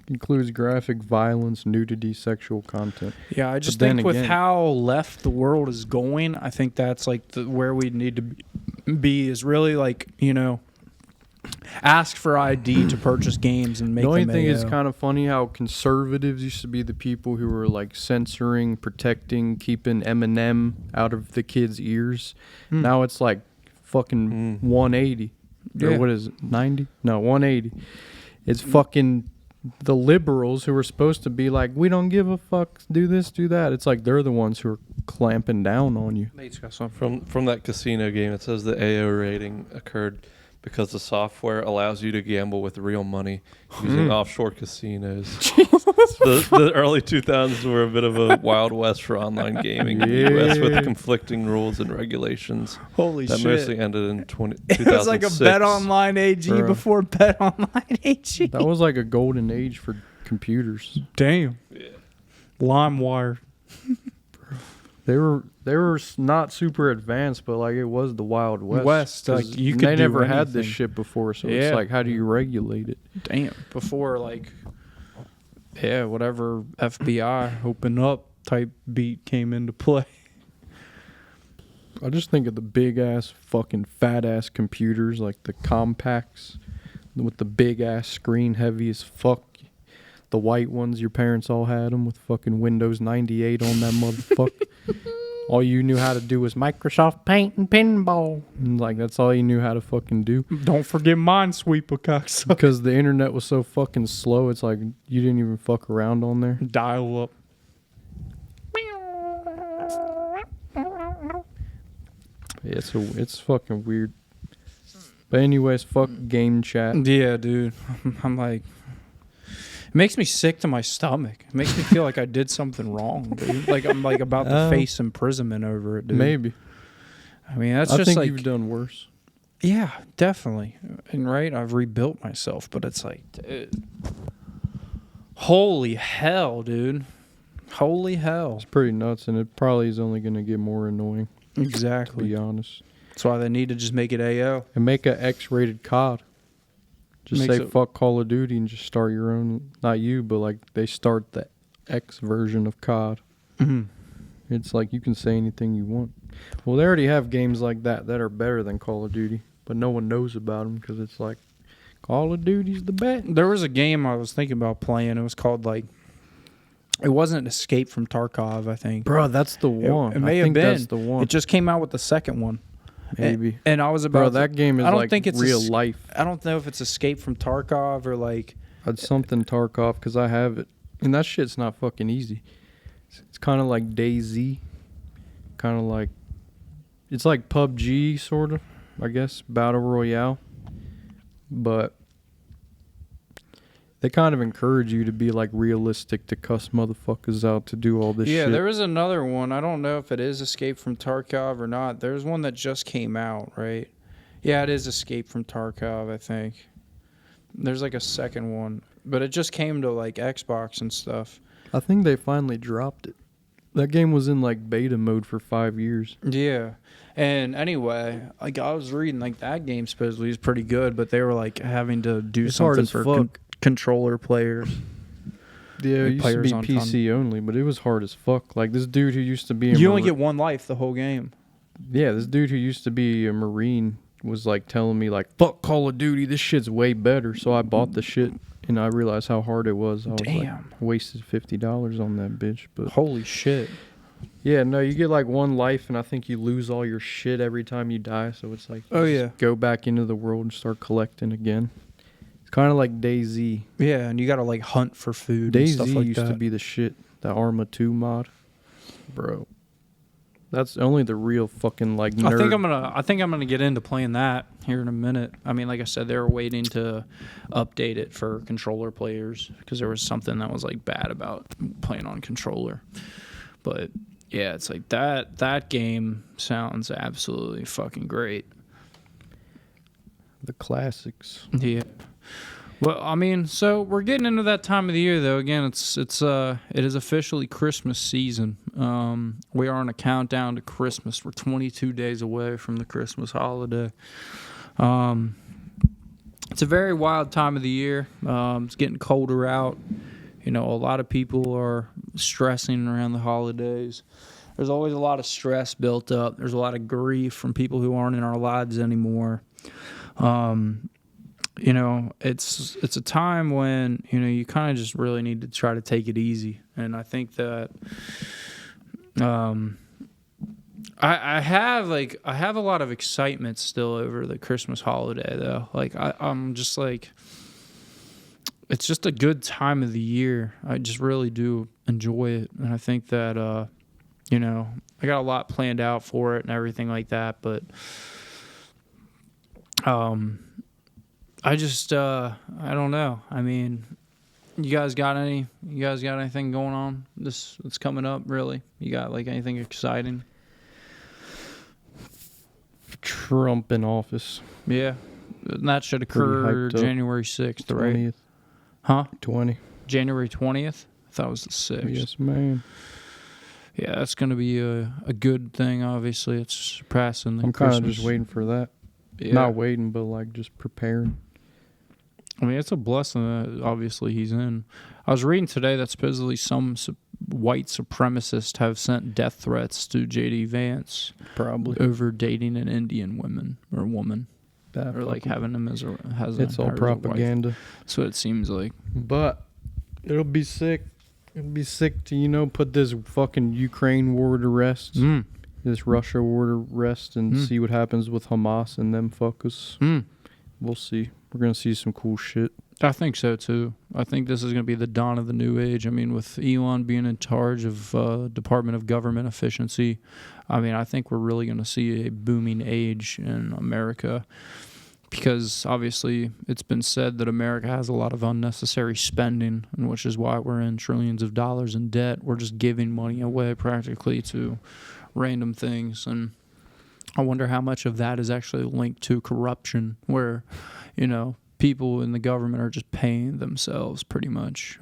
Includes graphic violence, nudity, sexual content. Yeah, I just But then think with again- how left the world is going, I think that's like where we need to be is really like, ask for ID to purchase games and make The only them thing AO. is kind of funny how conservatives used to be the people who were like censoring, protecting, keeping Eminem out of the kids' ears. Hmm. Now it's like fucking 180. Yeah. Or what is it? 90? No, 180. It's fucking the liberals who are supposed to be like, we don't give a fuck, do this, do that. It's like they're the ones who are clamping down on you. Nate's got something. From that casino game, it says the AO rating occurred because the software allows you to gamble with real money using offshore casinos. The early 2000s were a bit of a wild west for online gaming in the U.S. with conflicting rules and regulations Holy that shit. mostly ended in 2006. It was like a Bet Online AG Bro. before Bet Online AG. That was like a golden age for computers. Damn. Yeah. LimeWire. They were not super advanced, but like it was the Wild West. Like, 'Cause you could they do never had this anything. shit before, so Yeah. it's like, how do you regulate it? Damn. Before, like, yeah, whatever FBI open up type beat came into play. I just think of the big ass, fucking fat ass computers, like the compacts with the big ass screen, heavy as fuck. The white ones, your parents all had them with fucking Windows 98 on that motherfucker. All you knew how to do was Microsoft Paint and Pinball. And like, that's all you knew how to fucking do. Don't forget Minesweeper, cocksucker. Because the internet was so fucking slow, it's like you didn't even fuck around on there. Dial up. Yeah, it's fucking weird. But anyways, fuck game chat. Yeah, dude. I'm like, it makes me sick to my stomach. It makes me feel like I did something wrong, dude. Like I'm like about to face imprisonment over it, dude. Maybe. I mean, that's I just think like, you've done worse. yeah, definitely. And right, I've rebuilt myself, but it's like, dude, holy hell, dude. Holy hell. It's pretty nuts, and it probably is only going to get more annoying, to Exactly. be honest. That's why they need to just make it AO. And make a X-rated COD. Just Makes say it- fuck Call of Duty and just start your own. Not you, but like they start the X version of COD. It's like you can say anything you want. Well, they already have games like that that are better than Call of Duty, but no one knows about them because it's like Call of Duty's the best. There was a game I was thinking about playing. It was called like, it wasn't Escape from Tarkov, I think. Bro, that's the It- one. It may I have think been. that's the one. It just came out with the second one. Maybe. And I was about Bro, to- that game is I don't like think it's real es- life. I don't know if it's Escape from Tarkov or like, It's something Tarkov because I have it. And that shit's not fucking easy. It's kind of like DayZ. Kind of like, it's like PUBG sort of. I guess, battle royale. But they kind of encourage you to be like realistic, to cuss motherfuckers out, to do all this shit. Yeah, there was another one. I don't know if it is Escape from Tarkov or not. There's one that just came out, right? Yeah, it is Escape from Tarkov, I think. There's like a second one, but it just came to like Xbox and stuff. I think they finally dropped it. That game was in like beta mode for 5 years. Yeah. And anyway, like I was reading, like that game supposedly is pretty good, but they were like having to do It's hard something as for fuck. controller players. Yeah, Like it used to players be on PC only, but it was hard as fuck. Like this dude who used to be a You only get one life the whole game. Yeah, this dude who used to be a Marine was like telling me like, fuck Call of Duty, this shit's way better. So I bought the shit and I realized how hard it was. I was like, Damn. wasted $50 on that bitch. But Holy shit. yeah, no, you get like one life and I think you lose all your shit every time you die. So it's like, Oh, you yeah. just go back into the world and start collecting again. It's kind of like DayZ. Yeah, and you gotta like hunt for food and DayZ stuff like used that. to be the shit. The Arma 2 mod. Bro. That's only the real fucking like nerd. I think I'm gonna get into playing that here in a minute. I mean, like I said, they were waiting to update it for controller players because there was something that was like bad about playing on controller. But yeah, it's like that game sounds absolutely fucking great. The classics. Yeah. Well, I mean, so we're getting into that time of the year, though. Again, it is officially Christmas season. We are on a countdown to Christmas. We're 22 days away from the Christmas holiday. It's a very wild time of the year. It's getting colder out. You know, a lot of people are stressing around the holidays. There's always a lot of stress built up. There's a lot of grief from people who aren't in our lives anymore. You know, it's a time when, you know, you kind of just really need to try to take it easy. And I think that I have a lot of excitement still over the Christmas holiday, though. Like I'm just like, it's just a good time of the year. I just really do enjoy it. And I think that, you know, I got a lot planned out for it and everything like that. But I just, I don't know. I mean, you guys got anything going on that's coming up, really? You got, like, anything exciting? Trump in office. Yeah. And that should occur hyped up. January 6th, right? 20th. Huh? 20. January 20th? I thought it was the 6th. Yes, man. Yeah, that's going to be a good thing, obviously. It's surpassing the I'm kind Christmas. of just waiting for that. Yeah. Not waiting, but like just preparing. I mean, it's a blessing that obviously he's in. I was reading today that supposedly some white supremacists have sent death threats to J.D. Vance Probably. over dating an Indian woman. That Or like fucking- having him It's all propaganda. So it seems like. But it'll be sick. It'll be sick to, you know, put this fucking Ukraine war to rest. This Russia war to rest and see what happens with Hamas and them fuckers. We'll see. We're going to see some cool shit. I think so, too. I think this is going to be the dawn of the new age. I mean, with Elon being in charge of Department of Government Efficiency, I mean, I think we're really going to see a booming age in America because, obviously, it's been said that America has a lot of unnecessary spending, and which is why we're in trillions of dollars in debt. We're just giving money away practically to random things, and I wonder how much of that is actually linked to corruption, where, you know, people in the government are just paying themselves pretty much.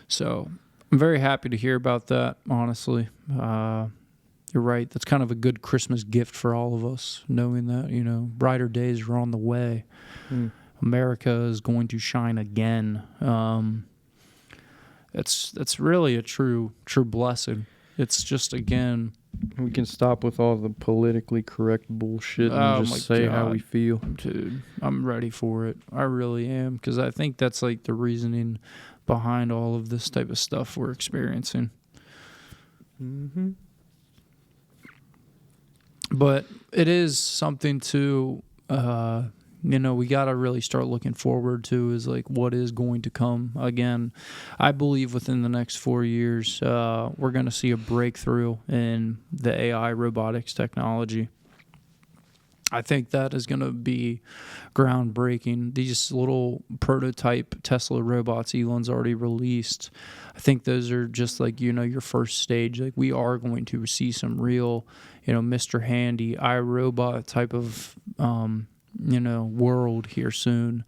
So I'm very happy to hear about that, honestly. You're right. That's kind of a good Christmas gift for all of us, knowing that, you know, brighter days are on the way. America is going to shine again. That's really a true blessing. It's just, again, We can stop with all the politically correct bullshit and Oh my just say how God. we feel. dude, I'm ready for it. I really am, because I think that's like the reasoning behind all of this type of stuff we're experiencing. Mm-hmm. But it is something to, you know, we got to really start looking forward to is like what is going to come. Again, I believe within the next 4 years, we're going to see a breakthrough in the AI robotics technology. I think that is going to be groundbreaking. These little prototype Tesla robots Elon's already released, I think those are just like, your first stage. Like, we are going to see some real, Mr. Handy, iRobot type of, world here soon.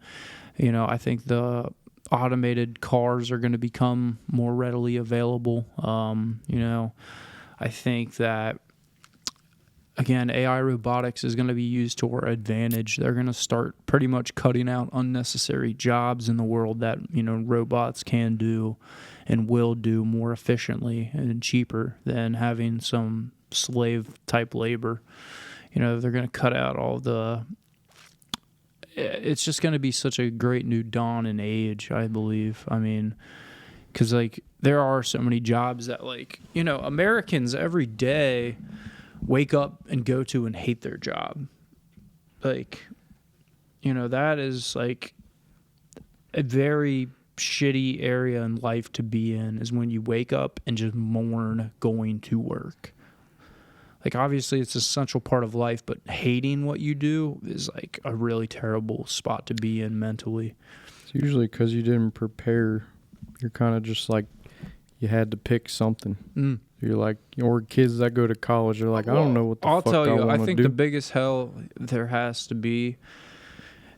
I think the automated cars are going to become more readily available. I think that, again, AI robotics is going to be used to our advantage. They're going to start pretty much cutting out unnecessary jobs in the world that, robots can do and will do more efficiently and cheaper than having some slave-type labor. They're going to cut out all the... It's just going to be such a great new dawn and age, I believe. I mean, because, like, there are so many jobs that, like, Americans every day wake up and go to and hate their job. Like, that is like a very shitty area in life to be in, is when you wake up and just mourn going to work. Like, obviously it's an essential part of life, but hating what you do is like a really terrible spot to be in mentally. It's usually because you didn't prepare. You're kind of just like, you had to pick something. You're like, or kids that go to college are like, I don't know what the fuck I want to do. I'll tell you, I think the biggest hell there has to be,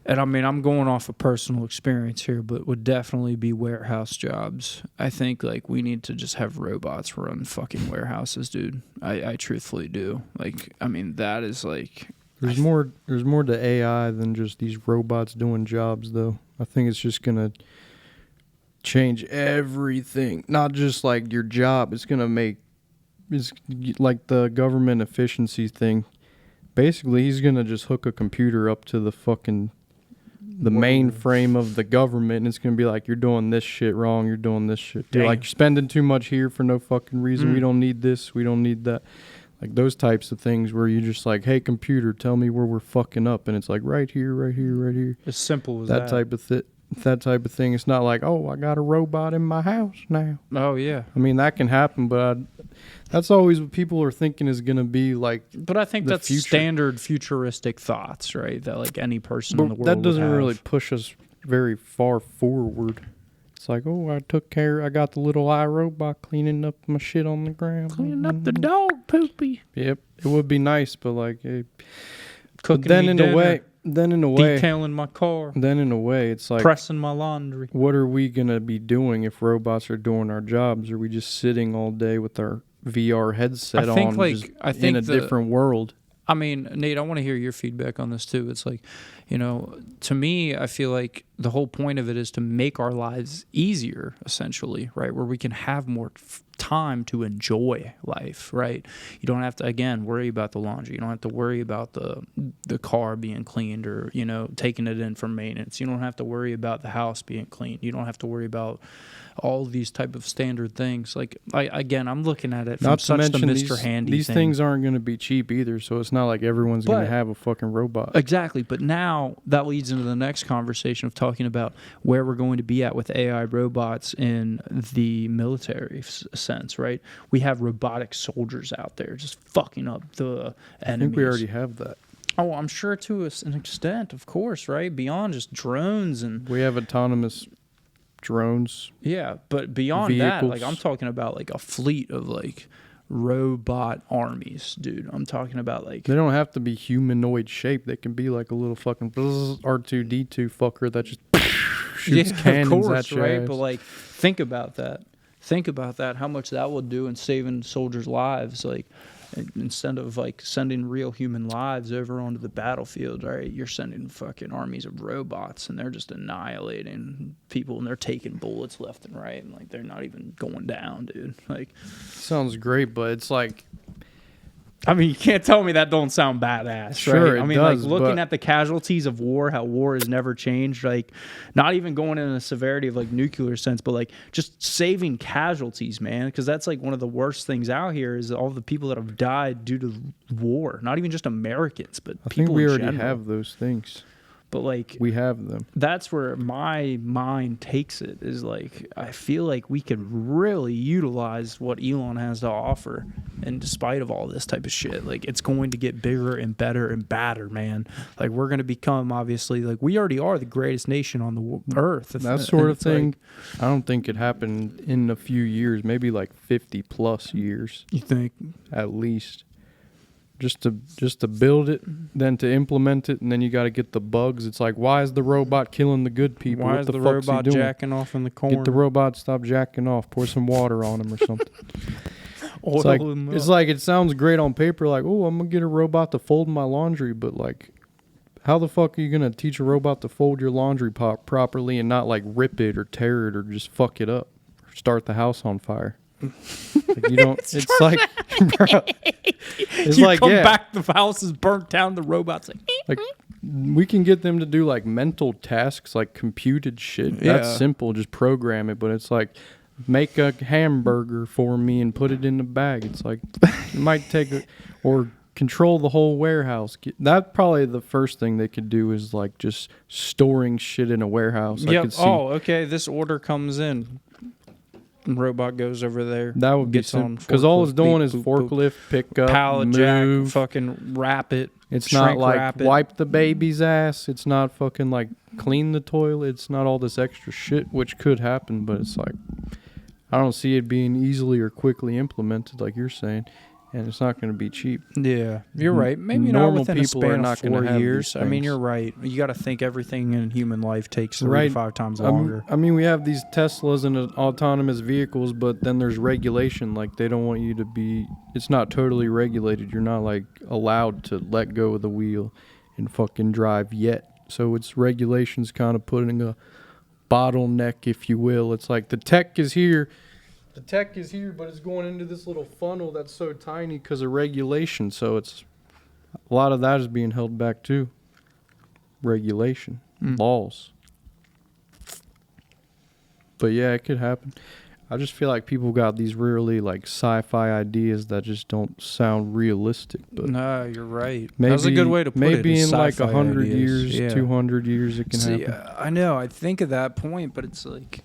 and I mean, I'm going off of personal experience here, but would definitely be warehouse jobs. I think, like, we need to just have robots run fucking warehouses, dude. I truthfully do. Like, I mean, that is like... There's more to AI than just these robots doing jobs, though. I think it's just going to change everything. Not just, like, your job. It's going to make... It's like the government efficiency thing. Basically, he's going to just hook a computer up to the fucking... the mainframe of the government, and it's going to be like, you're doing this shit wrong, you're doing this shit. You're like, you're spending too much here for no fucking reason. We don't need this, we don't need that. Like, those types of things where you're just like, hey, computer, tell me where we're fucking up. And it's like, right here, right here, right here. As simple as that. That type of thing. It's not like, oh, I got a robot in my house now. Oh, yeah. I mean, that can happen, but that's always what people are thinking is going to be like. But I think that's future. Standard futuristic thoughts, right? That, like, any person in the world that doesn't would have. Really push us very far forward. It's like, oh, I got the little iRobot cleaning up my shit on the ground. Cleaning up the dog poopy. Yep. It would be nice, but like, cooking then me in dinner, a way, detailing my car. Then in a way, it's like pressing my laundry. What are we gonna be doing if robots are doing our jobs? Are we just sitting all day with our VR headset on, just in a different world? I mean, Nate, I want to hear your feedback on this too. It's like, to me, I feel like the whole point of it is to make our lives easier, essentially, right? Where we can have more time to enjoy life, right? You don't have to, again, worry about the laundry. You don't have to worry about the car being cleaned or, taking it in for maintenance. You don't have to worry about the house being cleaned. You don't have to worry about all these type of standard things. Like, I'm looking at it from such the Mr. Handy these thing. things aren't going to be cheap either, so it's not like everyone's going to have a fucking robot. Exactly, but now that leads into the next conversation of talking about where we're going to be at with AI robots in the military sense, right? We have robotic soldiers out there just fucking up the enemies. I think we already have that. Oh, I'm sure to an extent, of course, right? Beyond just drones and... We have autonomous drones. Yeah, but beyond vehicles. that, like, I'm talking about like a fleet of like robot armies, dude. I'm talking about like... They don't have to be humanoid shaped. They can be like a little fucking R2-D2 fucker that just shoots cannons at your ass. But like, think about that. How much that will do in saving soldiers' lives. Like, instead of like sending real human lives over onto the battlefield, right? You're sending fucking armies of robots, and they're just annihilating people, and they're taking bullets left and right, and like they're not even going down, dude. Like, sounds great, but it's like, I mean, you can't tell me that don't sound badass, sure, right? I mean, does, like, looking at the casualties of war, how war has never changed, like, not even going in a severity of like nuclear sense, but like just saving casualties, man, because that's like one of the worst things out here is all the people that have died due to war. Not even just Americans, but people in general. I think we already have those things. But like We have them. that's where my mind takes it, is like I feel like we could really utilize what Elon has to offer, and despite of all this type of shit, like it's going to get bigger and better and badder, man. Like we're going to become, obviously, like we already are the greatest nation on the earth. That sort of It's like, thing, I don't think it happened in a few years, maybe like 50 plus years you think? at least. Just to build it, then to implement it, and then you got to get the bugs. It's like, why is the robot killing the good people? Why What is the the fuck's he robot doing? jacking off in the corner? Get the robot to stop jacking off. Pour some water on him or something. Oil him up. It's like it sounds great on paper, like, oh, I'm gonna get a robot to fold my laundry, but like, how the fuck are you gonna teach a robot to fold your laundry properly and not like rip it or tear it or just fuck it up, or start the house on fire? Like, you don't. It's like, bro, it's you like, come yeah, back, the house is burnt down. The robot's like, we can get them to do like mental tasks, like computed shit. That's Yeah. simple, just program it. But it's like, make a hamburger for me and put it in the bag. It's like, it might take or control the whole warehouse. That probably the first thing they could do is like just storing shit in a warehouse. I yep. could see Oh, okay. This order comes in. And robot goes over there. that would be gets on because all it's forklift, doing beep, is boop, boop. forklift, pick up, Pallet move. jack, fucking wrap it. It's not shrink like wrap it. wipe the baby's ass. It's not fucking like clean the toilet. It's not all this extra shit, which could happen, but it's like, I don't see it being easily or quickly implemented like you're saying, and it's not going to be cheap. Yeah, you're right. Maybe Normal not within a people are span not of gonna 4 have these years. I mean, things. you're right. You got to think everything in human life takes 3 Right. to 5 times I mean- longer. I mean, we have these Teslas and autonomous vehicles, but then there's regulation. Like, they don't want you to be, it's not totally regulated. You're not, like, allowed to let go of the wheel and fucking drive yet. So it's regulations kind of putting a bottleneck, if you will. It's like the tech is here. The tech is here, but it's going into this little funnel that's so tiny because of regulation. So it's a lot of that is being held back too. Regulation, laws. But yeah, it could happen. I just feel like people got these really like sci-fi ideas that just don't sound realistic. But No, you're right. maybe, That's a good way to put it. maybe is in like sci-fi 100 ideas. years, Yeah. 200 years, it can See, happen. I know. I think of that point, but it's like,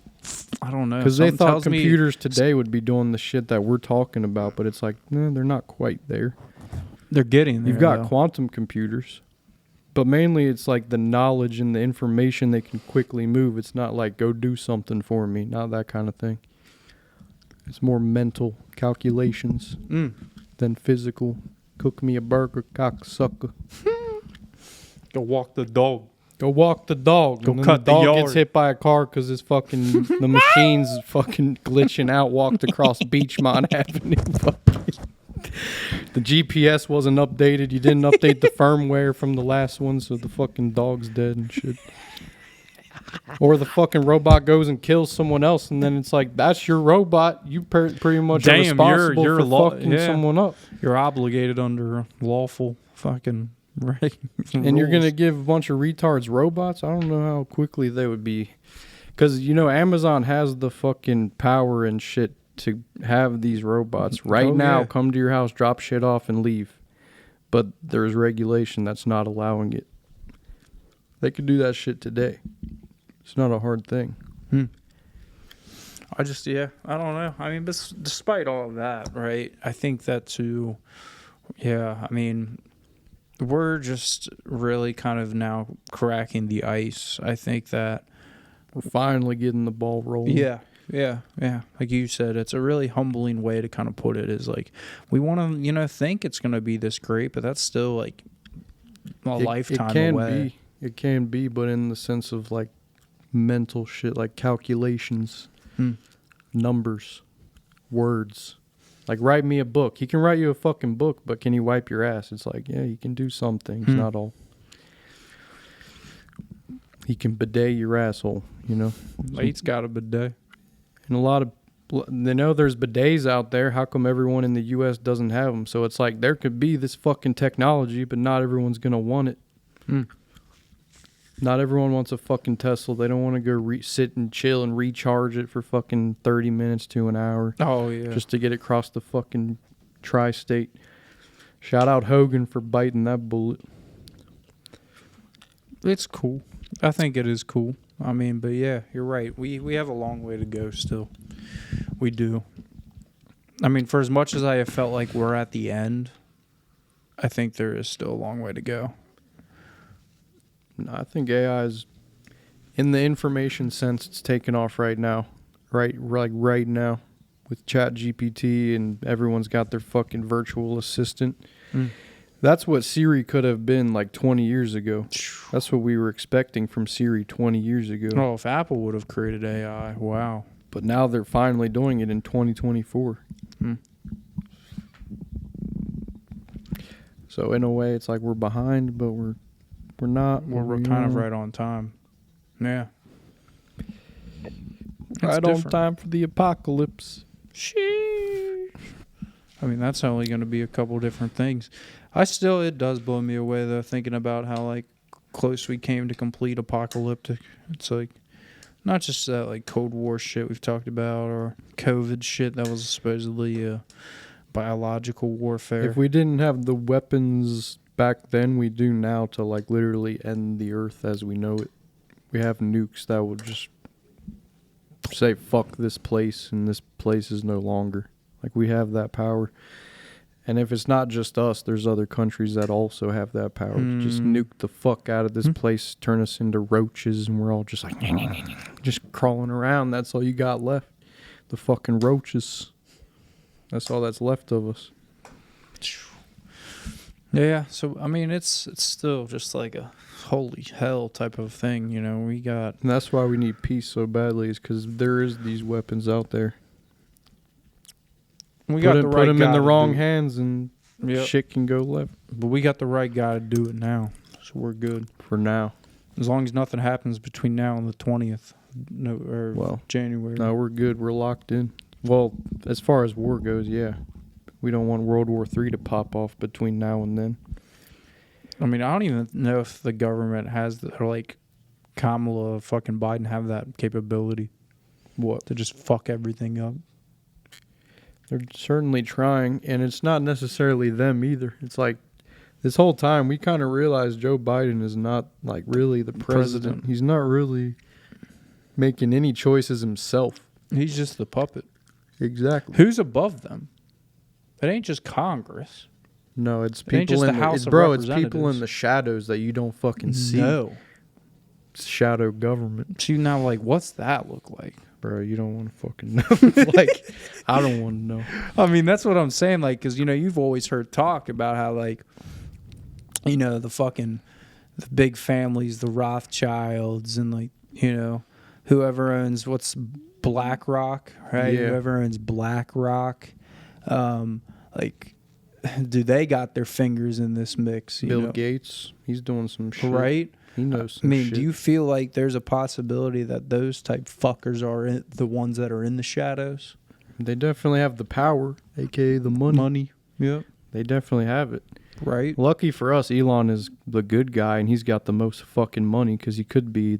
I don't know. Because they Something thought tells me- computers today would be doing the shit that we're talking about, but it's like, no, they're not quite there. they're getting there. You've got though. quantum computers, but mainly it's like the knowledge and the information they can quickly move. It's not like, go do something for me, not that kind of thing. It's more mental calculations than physical. Cook me a burger, cocksucker. Go walk the dog. Go walk the dog. Go and then cut the the dog yard. gets hit by a car because it's fucking the machine's fucking glitching out. Walked across Beachmont Avenue. The GPS wasn't updated. You didn't update the firmware from the last one, so the fucking dog's dead and shit. Or the fucking robot goes and kills someone else, and then it's like, that's your robot. You pretty much are Damn, responsible you're for law- fucking yeah. someone up. You're obligated under lawful fucking right. And you're going to give a bunch of retards robots? I don't know how quickly they would be. Because, you know, Amazon has the fucking power and shit to have these robots. Right now, yeah. come to your house, drop shit off, and leave. But there's regulation that's not allowing it. They could do that shit today. It's not a hard thing. I don't know. I mean, despite all of that, right? I think that too. Yeah, I mean, we're just really kind of now cracking the ice. I think that. We're finally getting the ball rolling. Yeah. Like you said, it's a really humbling way to kind of put it. Is like we want to, think it's going to be this great, but that's still like a lifetime it can away. It can be, but in the sense of like mental shit, like calculations, numbers, words. Like, write me a book. He can write you a fucking book, but can he wipe your ass? It's like, yeah, he can do some things, not all. He can bidet your asshole, you know? He's got a bidet. And a lot of, they know there's bidets out there. How come everyone in the U.S. doesn't have them? So it's like, there could be this fucking technology, but not everyone's going to want it. Not everyone wants a fucking Tesla. They don't want to go sit and chill and recharge it for fucking 30 minutes to an hour. Oh, yeah. Just to get it across the fucking tri-state. Shout out Hogan for biting that bullet. It's cool. I think it is cool. I mean, but yeah, you're right. We have a long way to go still. We do. I mean, for as much as I have felt like we're at the end, I think there is still a long way to go. No, I think AI is, in the information sense, it's taking off right now. Right now. With ChatGPT and everyone's got their fucking virtual assistant. That's what Siri could have been like 20 years ago. That's what we were expecting from Siri 20 years ago. Oh, if Apple would have created AI, wow. But now they're finally doing it in 2024. So in a way, it's like we're behind, but we're not. We're kind of right on time. Yeah. Right on time for the apocalypse. Sheesh. I mean, that's only going to be a couple different things. It does blow me away, though, thinking about how, like, close we came to complete apocalyptic. It's like, not just that, like, Cold War shit we've talked about or COVID shit that was supposedly biological warfare. If we didn't have the weapons back then we do now to, like, literally end the earth as we know it, we have nukes that will just say, fuck this place, and this place is no longer. Like, we have that power. And if it's not just us, there's other countries that also have that power to just nuke the fuck out of this place, turn us into roaches, and we're all just like, just crawling around. That's all you got left. The fucking roaches. That's all that's left of us. Yeah, so, I mean, it's still just like a holy hell type of thing, you know. We got... And that's why we need peace so badly, is because there is these weapons out there. We got the right put them guy in the to wrong do it. hands and shit can go left. But we got the right guy to do it now, so we're good. For now. As long as nothing happens between now and the 20th, January. No, we're good. We're locked in. Well, as far as war goes, yeah. We don't want World War III to pop off between now and then. I mean, I don't even know if the government has, like, Kamala fucking Biden have that capability. What? To just fuck everything up. They're certainly trying, and it's not necessarily them either. It's like, this whole time, we kind of realized Joe Biden is not, like, really the president. He's not really making any choices himself. He's just the puppet. Exactly. Who's above them? It ain't just Congress. No, it's It ain't people just in the the House of it's people in Representatives. the shadows that you don't fucking see. No. It's shadow government. See, now, like, what's that look like? Bro, you don't want to fucking know. Like, I don't want to know. I mean, that's what I'm saying. Like, because, you know, you've always heard talk about how, like, you know, the big families, the Rothschilds, and, like, you know, whoever owns BlackRock, right? Yeah. Whoever owns BlackRock, like, do they got their fingers in this mix? Bill Gates, he's doing some shit. Right? He knows some shit. Do you feel like there's a possibility that those type fuckers are the ones that are in the shadows? They definitely have the power, a.k.a. the money. Yep. They definitely have it. Right? Lucky for us, Elon is the good guy, and he's got the most fucking money because he could be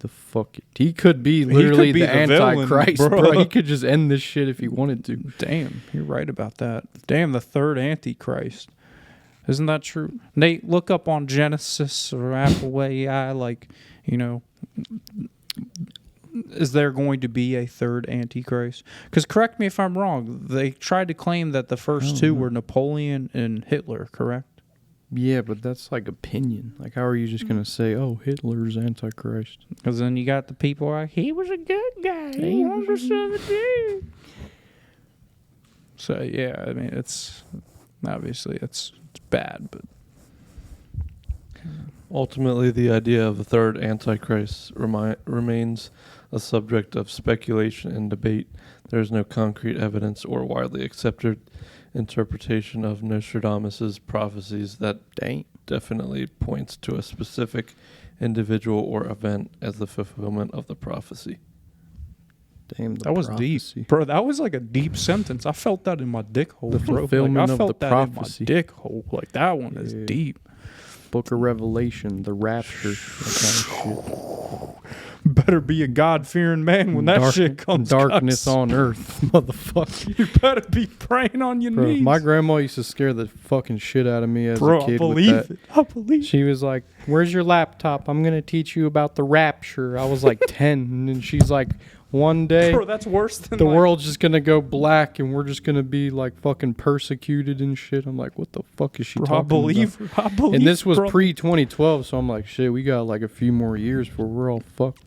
he could be literally the Antichrist, villain, bro. He could just end this shit if he wanted to. Damn, you're right about that. Damn, the third Antichrist. Isn't that true? Nate, look up on Genesis or Apple AI, like, you know, is there going to be a third Antichrist? Because correct me if I'm wrong, they tried to claim that the first two were Napoleon and Hitler, correct? Yeah, but that's like opinion. Like, how are you just going to say, oh, Hitler's Antichrist? Because then you got the people like, he was a good guy. He was a son of a dude. So, yeah, I mean, it's obviously it's bad, but Ultimately, the idea of a third Antichrist remains a subject of speculation and debate. There is no concrete evidence or widely accepted interpretation of Nostradamus' prophecies that definitely points to a specific individual or event as the fulfillment of the prophecy. Damn, that was deep. Bro, that was like a deep sentence. I felt that in my dick hole, The bro. fulfillment I of felt the that prophecy. in my dick hole. Like, that one is deep. Book of Revelation, the rapture, that kind of shit. better be a God-fearing man when that shit comes. Darkness guys. on earth, motherfucker. You better be praying on your Bro, knees. my grandma used to scare the fucking shit out of me as Bro, a kid I believe with that. it. I believe She was like, "Where's your laptop? I'm gonna teach you about the rapture." I was like 10, and then she's like, "One day, Bro, that's worse than the like, world's just gonna go black, and we're just gonna be like fucking persecuted and shit." I'm like, "What the fuck is she Bro, talking I believe. about?" I believe. And this was bro. pre 2012, so I'm like, "Shit, we got like a few more years before we're all fucked."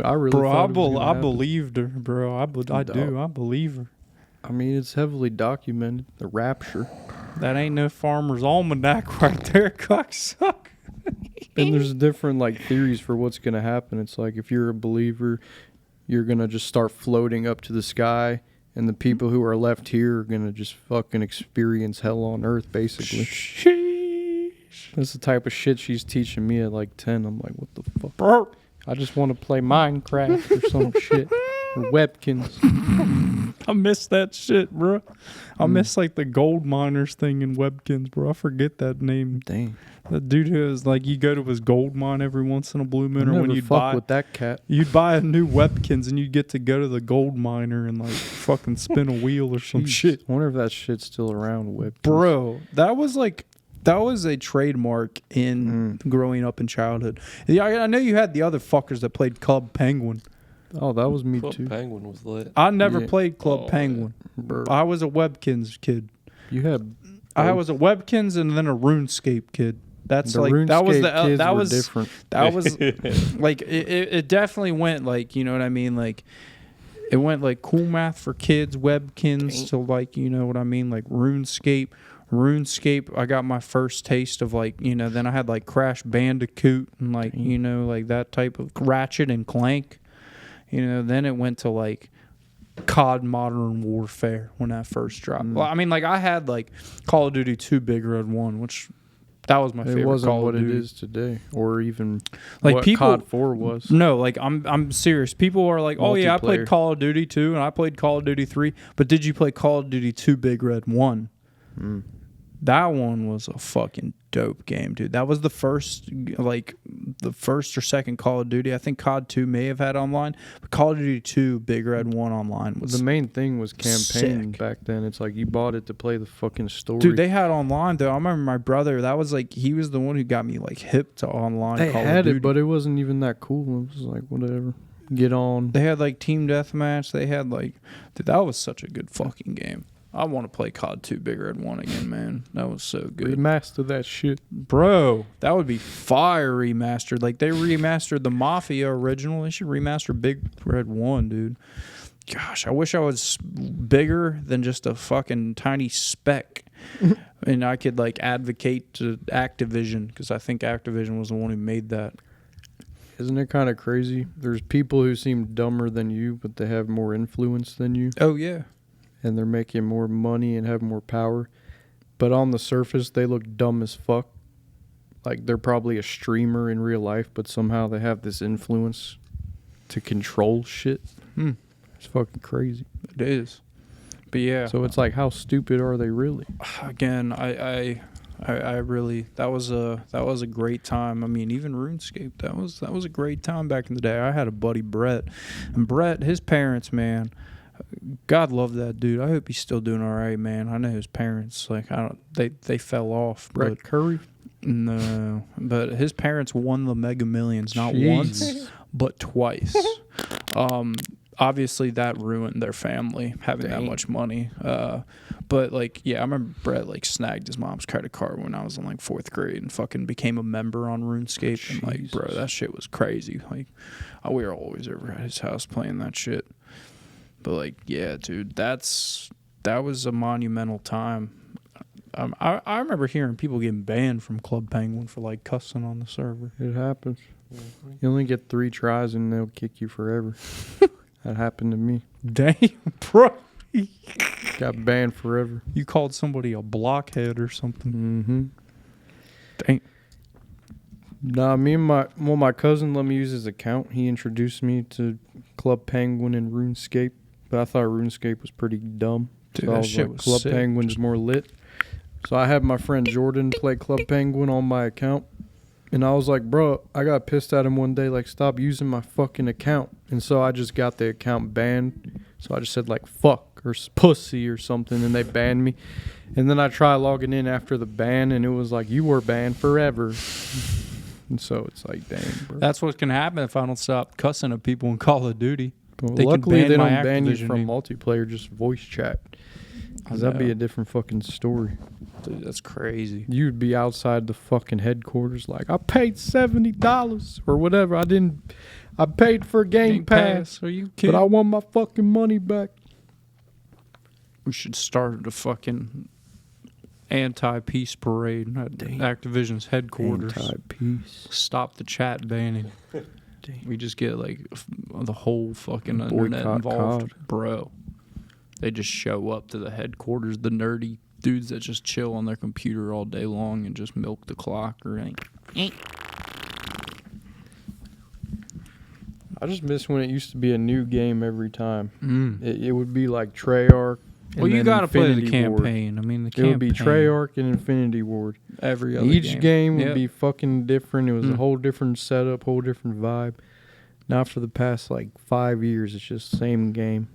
I really Bro, thought it was gonna I happen. believed her, bro. I do. I believe her. I mean, it's heavily documented, the rapture. That ain't no farmer's almanac right there, cocksucker. And there's different like theories for what's gonna happen. It's like if you're a believer, you're gonna just start floating up to the sky, and the people who are left here are gonna just fucking experience hell on earth, basically. Sheesh. That's the type of shit she's teaching me at like 10. I'm like, what the fuck? Bro. I just want to play Minecraft or some shit. Or Webkins. I miss that shit, bro. I miss like the gold miners thing in Webkins, bro. I forget that name. Dang. That dude who is like, you go to his gold mine every once in a blue moon, or when Never you'd fuck buy with that cat. you'd buy a new Webkins and you'd get to go to the gold miner and like fucking spin a wheel or some Jeez. shit. I wonder if that shit's still around, Webkins. Bro, that was a trademark in growing up in childhood. Yeah, I know you had the other fuckers that played Club Penguin. Oh, that was me Club too. Penguin was lit. I never Yeah. played Club Oh, Penguin. Bro, I was a Webkins kid. you had I was a Webkins and then a RuneScape kid. That's the like that was the RuneScape kids that were was different. that was like it definitely went like, you know what I mean, like it went like Cool Math for Kids, Webkins to like, you know what I mean, like RuneScape. I got my first taste of like, you know, then I had like Crash Bandicoot and like, you know, like that type of Ratchet and Clank. You know, then it went to like COD Modern Warfare when that first dropped. Well, I mean, like I had like Call of Duty 2 Big Red 1, which that was my favorite. It wasn't Call what of it Duty. is today, or even Like what people, COD 4 was. No, like I'm serious. People are like, oh yeah, I played Multiplayer. Call of Duty 2 and I played Call of Duty 3, but did you play Call of Duty 2 Big Red 1? That one was a fucking dope game, dude. That was the first or second Call of Duty. I think COD 2 may have had online, but Call of Duty 2 Big Red 1 online was The main thing was campaign sick. back then. It's like you bought it to play the fucking story. Dude, they had online though. I remember my brother. That was like he was the one who got me like hip to online. They Call of had Duty. it, but it wasn't even that cool. It was like whatever. Get on. They had like team deathmatch. They had like, dude, that was such a good fucking game. I want to play COD 2 Big Red 1 again, man. That was so good. Remaster that shit. Bro, that would be fire remastered. Like they remastered the Mafia original. They should remaster Big Red 1, dude. Gosh, I wish I was bigger than just a fucking tiny speck. And I could like advocate to Activision, because I think Activision was the one who made that. Isn't it kind of crazy? There's people who seem dumber than you, but they have more influence than you, Oh yeah. and they're making more money and have more power. But on the surface, they look dumb as fuck. Like they're probably a streamer in real life, but somehow they have this influence to control shit. It's fucking crazy. It is. But yeah. So it's like, how stupid are they really? Again, I really that was a great time. I mean, even RuneScape, that was a great time back in the day. I had a buddy Brett, and Brett, his parents, man, God love that dude. I hope he's still doing all right, man. I know his parents, like they fell off, Brett but Curry? no, but his parents won the Mega Millions not Jesus. once but twice. Obviously that ruined their family having that Dang. much money. But like, yeah, I remember Brett like snagged his mom's credit card when I was in like 4th grade and fucking became a member on RuneScape. And like, bro, Jesus. that shit was crazy. Like, we were always over at his house playing that shit. But like, yeah, dude, that was a monumental time. I remember hearing people getting banned from Club Penguin for like cussing on the server. It happens. You only get 3 tries and they'll kick you forever. That happened to me. Damn, bro. Got banned forever. You called somebody a blockhead or something. Mm-hmm. Dang. Nah, my cousin let me use his account. He introduced me to Club Penguin and RuneScape, but I thought RuneScape was pretty dumb. Dude, So I that was shit like, was Club sick. Penguin's more lit. So I had my friend Jordan play Club Penguin on my account, And I was like, bro, I got pissed at him one day, like, stop using my fucking account. And so I just got the account banned. So I just said, like, fuck or pussy or something, and they banned me. And then I tried logging in after the ban, and it was like, you were banned forever. And so it's like, dang, bro. That's what can happen if I don't stop cussing at people in Call of Duty. Well, They can luckily, ban they my don't ban you Activision from name. multiplayer, just voice chat. I Because that'd be know. a different fucking story. Dude, that's crazy. You'd be outside the fucking headquarters like, I paid $70 or whatever. I paid for Game Pass, Are you kidding? but I want my fucking money back. We should start a fucking anti-peace parade at Damn. Activision's headquarters. Anti-peace. Stop the chat banning. We just get like the whole fucking internet Boycott involved, COD. bro. They just show up to the headquarters, the nerdy dudes that just chill on their computer all day long and just milk the clock or anything. I just miss when it used to be a new game every time. Mm. It would be like Treyarch. Well, you got to play the campaign. I mean, the It campaign. would be Treyarch and Infinity Ward. Every other Each game would Yep. be fucking different. It was a Mm. whole different setup, whole different vibe. Now for the past like 5 years, it's just same game,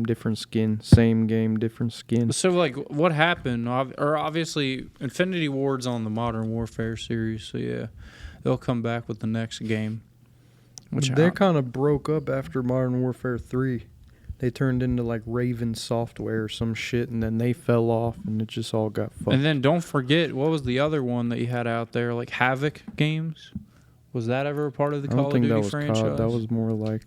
different skin, same game, different skin. So, like, what happened? Or obviously, Infinity Ward's on the Modern Warfare series, so yeah, they'll come back with the next game. Which They kind of broke up after Modern Warfare 3. They turned into like Raven Software or some shit, and then they fell off, and it just all got fucked. and then don't forget, what was the other one that you had out there? Like Havoc games? Was that ever a part of the I Call don't of think Duty that was franchise? COD. That was more like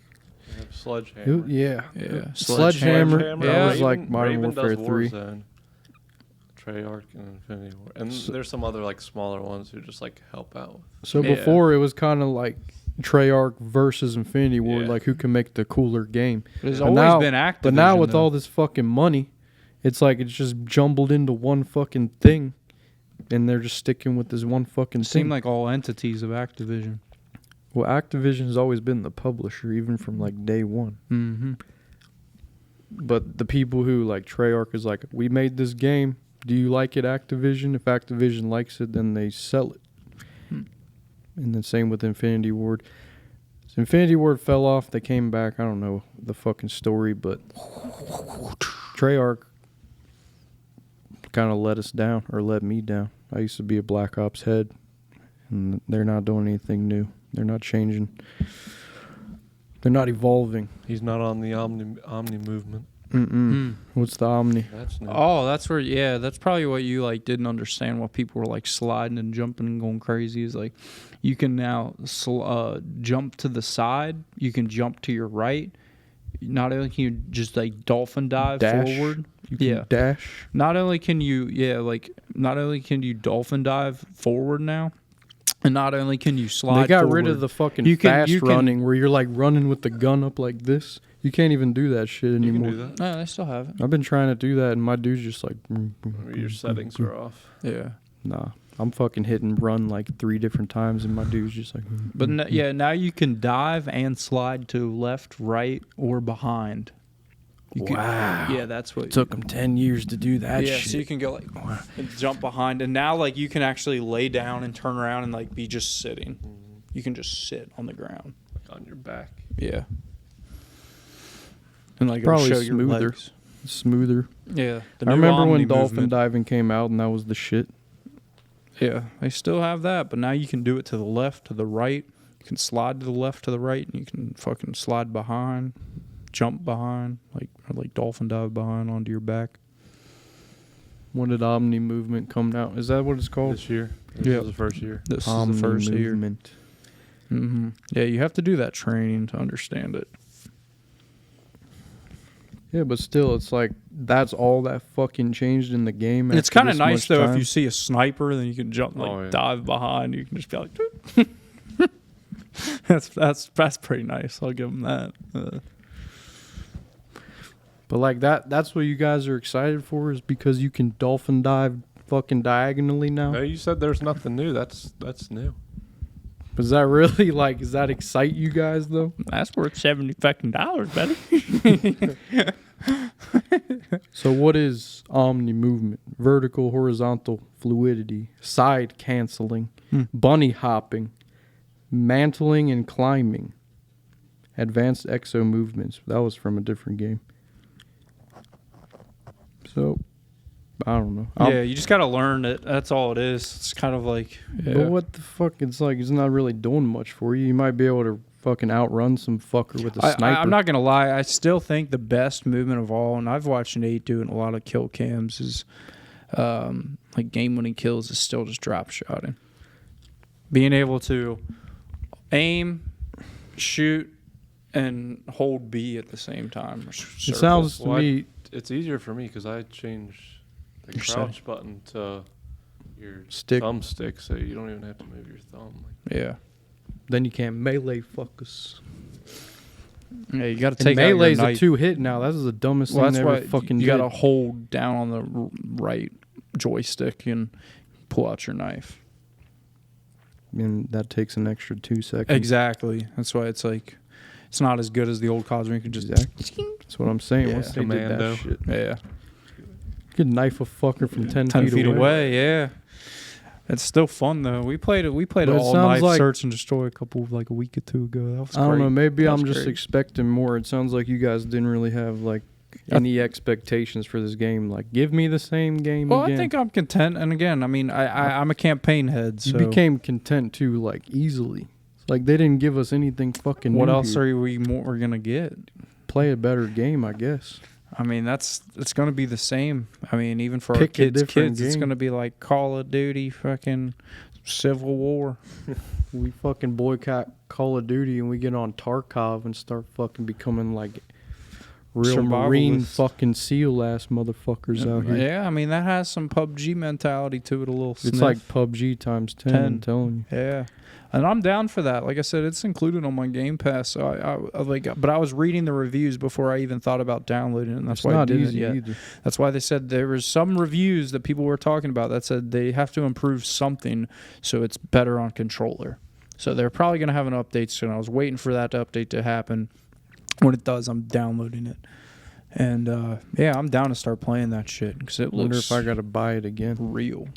Sledgehammer. yeah. Yeah. Sledgehammer. Yeah. That was Raven- like Modern Raven Warfare does 3. Warzone, Treyarch and Infinity War. And there's some other like smaller ones who just like help out. So Yeah. before it was kind of like Treyarch versus Infinity Ward, Yeah. like who can make the cooler game. There's But always now- been Activision. But now with though. all this fucking money, it's like it's just jumbled into one fucking thing, and they're just sticking with this one fucking it seemed thing. like all entities of Activision. Well, Activision's always been the publisher, even from like day one. Mm-hmm. But the people who like Treyarch is like, we made this game. Do you like it, Activision? If Activision likes it, then they sell it. Hmm. And then same with Infinity Ward. So Infinity Ward fell off. They came back. I don't know the fucking story, but Treyarch kind of let us down, or let me down. I used to be a Black Ops head, and they're not doing anything new. They're not changing. They're not evolving. He's not on the Omni movement. Mm-mm. What's the Omni? That's new. Oh, that's where, yeah, that's probably what you like didn't understand. What people were like sliding and jumping and going crazy is like, you can now jump to the side, you can jump to your right. Not only can you just like dolphin dive Dash. forward, You can Yeah. dash. not only can you dolphin dive forward now, and not only can you slide. They got forward, rid of the fucking You can- fast you can- running where you're like running with the gun up like this. You can't even do that shit You can anymore. do that. No, they still have it. I've been trying to do that, and my dude's just like, Your settings are off. Yeah, nah. I'm fucking hitting run like 3 different times, and my dude's just like, but yeah, now you can dive and slide to left, right, or behind. You can- wow. yeah, that's what. It took them 10 years to do that yeah, shit. so you can go like and jump behind, and now like you can actually lay down and turn around and like be just sitting. You can just sit on the ground. On your back. Yeah, and like it'll Probably show your smoother. legs. Smoother. Yeah, the I new remember Omni when dolphin movement. diving came out, and that was the shit. Yeah, they still have that, but now you can do it to the left, to the right. You can slide to the left, to the right, and you can fucking slide behind, jump behind, or like dolphin dive behind onto your back. When did Omni movement come out? Is that what it's called? This year. This Yeah. is the first year. This Omni is the first year. movement. Mm-hmm. Yeah, you have to do that training to understand it. Yeah, but still, it's like that's all that fucking changed in the game. And it's after kind of this nice much though time. if you see a sniper, then you can jump dive behind. You can just be like, "Doop." that's pretty nice. I'll give them that. But like that's what you guys are excited for, is because you can dolphin dive fucking diagonally now. No, you said there's nothing new. That's new. Is that really like? Does that excite you guys though? That's worth $70 fucking buddy. So what is Omni movement? Vertical, horizontal fluidity, side canceling. bunny hopping, mantling and climbing, advanced exo movements. That was from a different game. So, I don't know. Yeah, you just got to learn it. That's all it is. It's kind of like, But what the fuck? It's like it's not really doing much for you. You might be able to fucking outrun some fucker with a sniper. I'm not going to lie. I still think the best movement of all, and I've watched Nate do it in a lot of kill cams, is like game-winning kills is still just drop shotting. Being able to aim, shoot, and hold B at the same time. It sounds to me... It's easier for me because I change the Your crouch button to your Stick. thumbstick, so you don't even have to move your thumb. Yeah. Then you can't melee fuckers. Yeah, you got to And take out your melee's a knife. 2-hit now. That's the dumbest Well, thing that's they why ever fucking you did. got to hold down on the right joystick and pull out your knife. And that takes an extra 2 seconds. Exactly. That's why it's like it's not as good as the old CODs where you can just Exactly. That's what I'm saying. Yeah. Once they did Commando. that shit. yeah. You could knife a fucker from 10 10 feet away. Yeah. It's still fun though. We played it. We played But it all sounds knife like- search and destroy a couple like a week or two ago. That was I don't great. know. Maybe That I'm was just great. expecting more. It sounds like you guys didn't really have like any expectations for this game. Like, give me the same game Well, again. I think I'm content. And again, I mean, I'm a campaign head. So you became content too, like easily. It's like they didn't give us anything fucking. what new else here. are we more gonna get? Play a better game, I guess. I mean, it's going to be the same. I mean, even for Pick a our kids, different it's game. going to be like Call of Duty, fucking Civil War. We fucking boycott Call of Duty and we get on Tarkov and start fucking becoming like real Marine Survivalists. fucking SEAL ass motherfuckers out here. Yeah, I mean that has some PUBG mentality to it a little. It's sniff. like PUBG times 10, I'm telling you. Yeah, and I'm down for that. Like I said, it's included on my Game Pass. So I like, but I was reading the reviews before I even thought about downloading it, and that's It's why I not didn't easy yet. either. That's why they said there was some reviews that people were talking about that said they have to improve something so it's better on controller. So they're probably going to have an update soon. I was waiting for that update to happen. When it does, I'm downloading it. And yeah, I'm down to start playing that shit because it Wonder looks if I got to buy it again. real.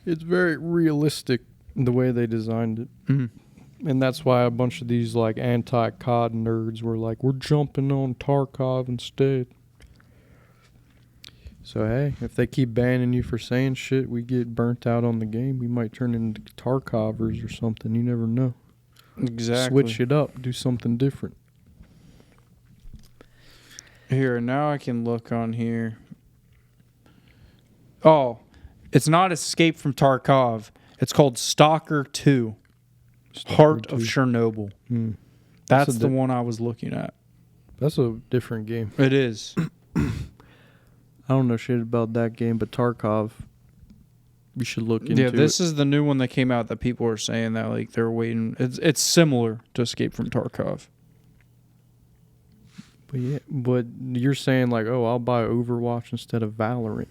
It's very realistic the way they designed it. Mm-hmm. And that's why a bunch of these like anti-COD nerds were like, we're jumping on Tarkov instead. So hey, if they keep banning you for saying shit, we get burnt out on the game. We might turn into Tarkovers or something. You never know. Exactly. Switch it up. Do something different. Here, now I can look on here. Oh, it's not Escape from Tarkov. It's called Stalker 2, Heart of Chernobyl. Hmm. That's That's a the one I was looking at. That's a different game. It is. I don't know shit about that game, but Tarkov, we should look into Yeah, this it. is the new one that came out that people are saying that like they're waiting. It's similar to Escape from Tarkov. But yeah, but you're saying like, oh, I'll buy Overwatch instead of Valorant.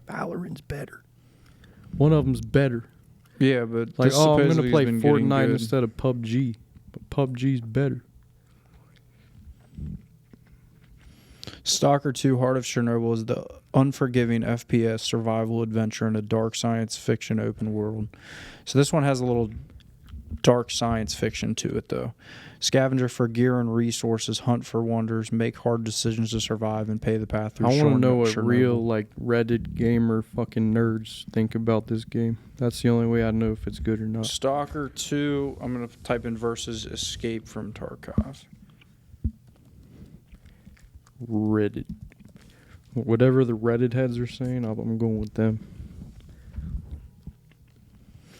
Valorant's better. One of them's better. Yeah, but Like, this oh, I'm supposedly gonna play has been getting Fortnite good. instead of PUBG. But PUBG's better. Stalker 2 Heart of Chernobyl is the unforgiving FPS survival adventure in a dark science fiction open world. So this one has a little dark science fiction to it, though. Scavenger for gear and resources, hunt for wonders, make hard decisions to survive, and pay the path through I want to know what Chernobyl. real like Reddit gamer fucking nerds think about this game. That's the only way I know if it's good or not. Stalker 2, I'm going to type in versus Escape from Tarkov. Reddit. Whatever the Reddit heads are saying, I'm going with them.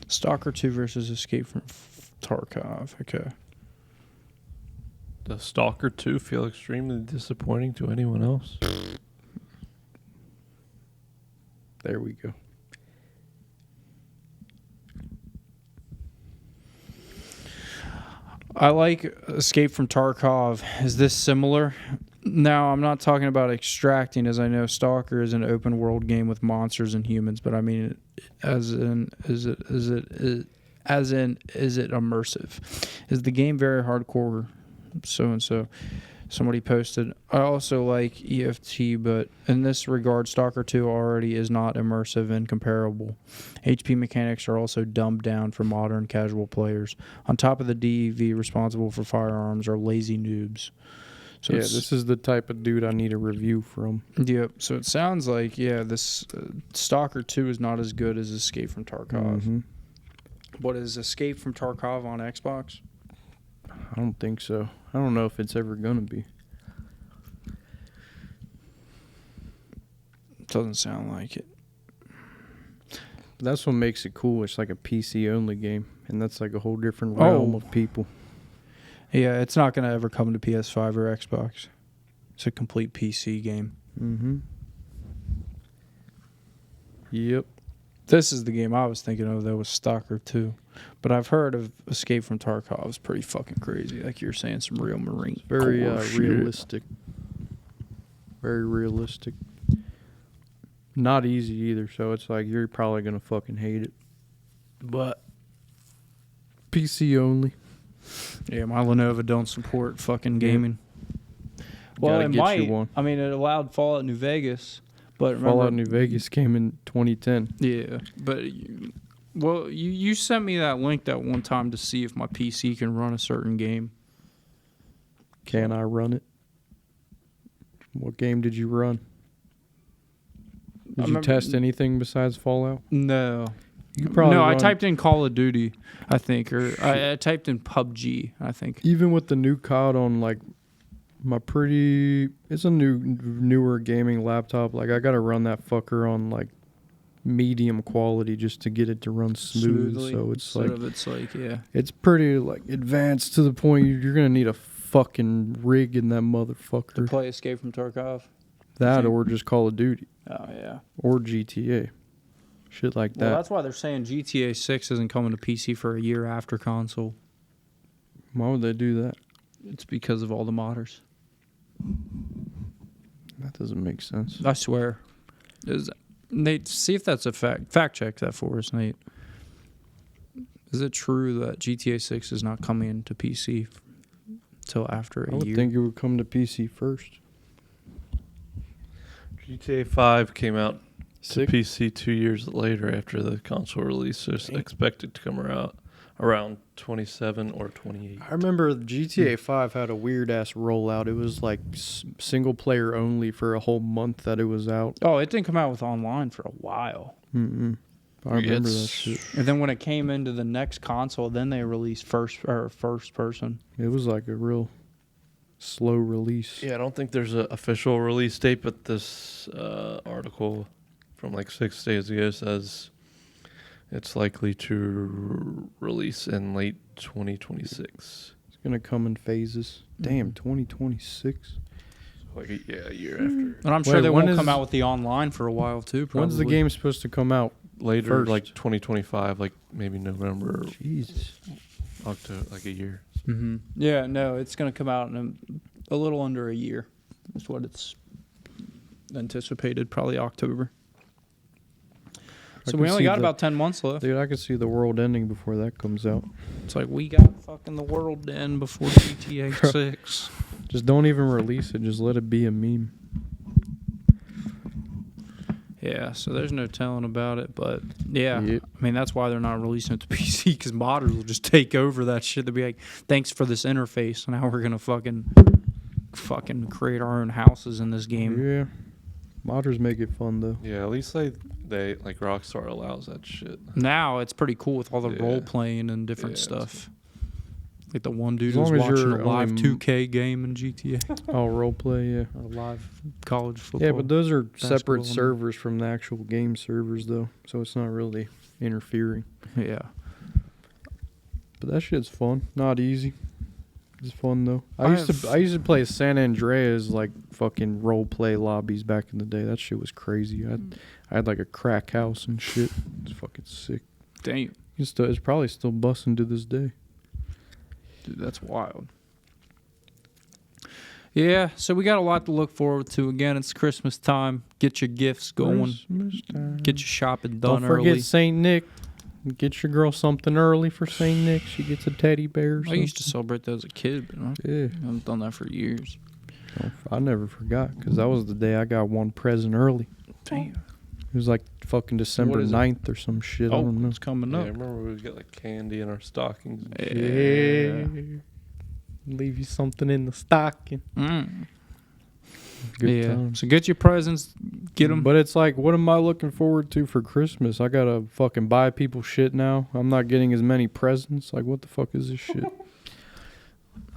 Stalker 2 versus Escape from Tarkov. Okay. Does Stalker 2 feel extremely disappointing to anyone else? There we go. I like Escape from Tarkov. Is this similar? Now, I'm not talking about extracting, as I know Stalker is an open world game with monsters and humans, but I mean, is it immersive? Is the game very hardcore? So and so. Somebody posted, I also like EFT, but in this regard, Stalker 2 already is not immersive and comparable. HP mechanics are also dumbed down for modern casual players. On top of the DEV responsible for firearms are lazy noobs. So Yeah, this is the type of dude I need a review from. Yep. So it sounds like, this Stalker 2 is not as good as Escape from Tarkov. Mhm. What is Escape from Tarkov on Xbox? I don't think so. I don't know if it's ever gonna be. Doesn't sound like it. But that's what makes it cool. It's like a PC only game, and that's like a whole different realm of people. Yeah, it's not going to ever come to PS5 or Xbox. It's a complete PC game. Mm-hmm. Yep. This is the game I was thinking of, though, was Stalker 2. But I've heard of Escape from Tarkov. It's pretty fucking crazy. Like you're saying, some real Marine. Very Corps shit. realistic. Very realistic. Not easy either, so it's like you're probably going to fucking hate it. But PC only. Yeah, my Lenovo don't support fucking gaming. Well, Gotta it get might. you one. I mean, it allowed Fallout New Vegas, but remember, Fallout New Vegas came in 2010. Yeah, but you sent me that link that one time to see if my PC can run a certain game. Can I run it? What game did you run? Did you test anything besides Fallout? No. You could probably I run- typed in Call of Duty, I think, or I typed in PUBG, I think. Even with the new COD on like my it's a newer gaming laptop. Like I gotta run that fucker on like medium quality just to get it to run smoothly. So it's it's pretty like advanced to the point you're gonna need a fucking rig in that motherfucker. To play Escape from Tarkov? That or just Call of Duty. Oh, yeah. Or GTA. Shit like that. Well, that's why they're saying GTA 6 isn't coming to PC for a year after console. Why would they do that? It's because of all the modders. That doesn't make sense. I swear. Nate, see if that's a fact. Fact check that for us, Nate. Is it true that GTA 6 is not coming to PC till after a I would year? think it would come to PC first. GTA 5 came out to Sick. PC 2 years later after the console release, so it's expected to come around 27 or 28. I remember GTA 5 had a weird ass rollout. It was like single player only for a whole month that it was out. Oh, it didn't come out with online for a while. Mm-mm. I remember that shit. And then when it came into the next console, then they released first person. It was like a real slow release. Yeah, I don't think there's an official release date, but this article from like 6 days ago says it's likely to release in late 2026. It's going to come in phases. Damn, 2026? Like a year after. And I'm sure Wait, they when won't is- come out with the online for a while, too, probably. When's the game supposed to come out? Later, First. like 2025, like maybe November, Jesus. October, like a year. Mm-hmm. Yeah, no, it's going to come out in a little under a year. That's what it's anticipated, probably October. So can we only see got the- about 10 months left. Dude, I could see the world ending before that comes out. It's like we got fucking the world in before GTA 6. Just don't even release it. Just let it be a meme. Yeah, so there's no telling about it, but yeah, Yep. I mean that's why they're not releasing it to PC because modders will just take over that shit. They'll be like, "Thanks for this interface. Now we're gonna fucking create our own houses in this game." Yeah. Modders make it fun, though. Yeah, at least they like Rockstar allows that shit. Now it's pretty cool with all the Yeah. role playing and different Yeah, stuff. Like the one dude As who's long as watching you're a live only 2K game in GTA Oh, roleplay, yeah. or live college football. Yeah, but those are basketball, separate I mean. servers from the actual game servers, though. So it's not really interfering. Yeah. But that shit's fun. Not easy. It's fun, though. I I used to play San Andreas, like, fucking roleplay lobbies back in the day. That shit was crazy. I had, like, a crack house and shit. It's fucking sick. Damn, It's probably still busting to this day. dude, that's wild. Yeah, so we got a lot to look forward to. Again, it's Christmas time. Get your gifts going. Christmas time. Get your shopping Don't done forget early. St. Nick. Get your girl something early for St. Nick. She gets a teddy bear or I something. used to celebrate that as a kid, but I Yeah. haven't done that for years. I never forgot because that was the day I got one present early. Damn. It was like fucking December What is it? 9th or some shit. I Oh, don't know. it's coming Yeah, I up. remember we would get like candy in our stockings. And shit. Yeah. Leave you something in the stocking. Mm. Good Yeah. times. So get your presents. Get them. But it's like, what am I looking forward to for Christmas? I gotta fucking buy people shit now. I'm not getting as many presents. Like, what the fuck is this shit?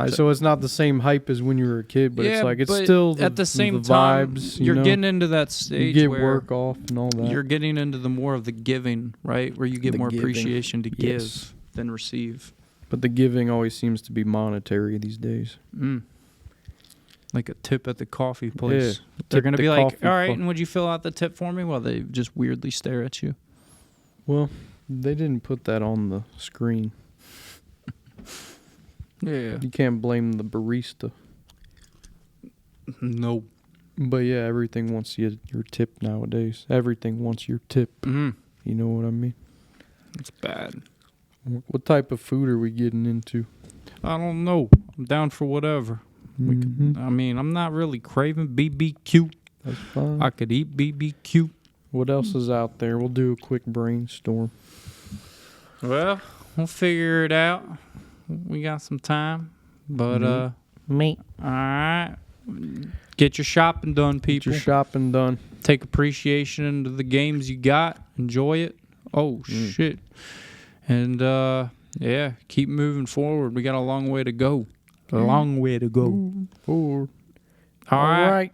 So it's not the same hype as when you were a kid, but it's like it's still at the same the time vibes. you're know? getting into that you stage get where work off and all that. you're getting into the more of the giving, right? Where you get The more giving. appreciation to give Yes. than receive. But the giving always seems to be monetary these days. Mm. Like a tip at the coffee place. Yeah, They're tip gonna the be like, coffee "All right, fuck." and would you fill out the tip for me?" While they just weirdly stare at you. Well, they didn't put that on the screen. Yeah. You can't blame the barista. No. But yeah, everything wants your tip nowadays. Everything wants your tip. Mm. You know what I mean? It's bad. What type of food are we getting into? I don't know. I'm down for whatever. Mhm. I mean, I'm not really craving BBQ. That's fine. I could eat BBQ. What else is out there? We'll do a quick brainstorm. Well, we'll figure it out. We got some time. But, Me. all right. Get your shopping done, Get people. your shopping done. Take appreciation into the games you got. Enjoy it. Oh, shit. And, yeah, keep moving forward. We got a long way to go. A long way to go. Forward. All right. All right.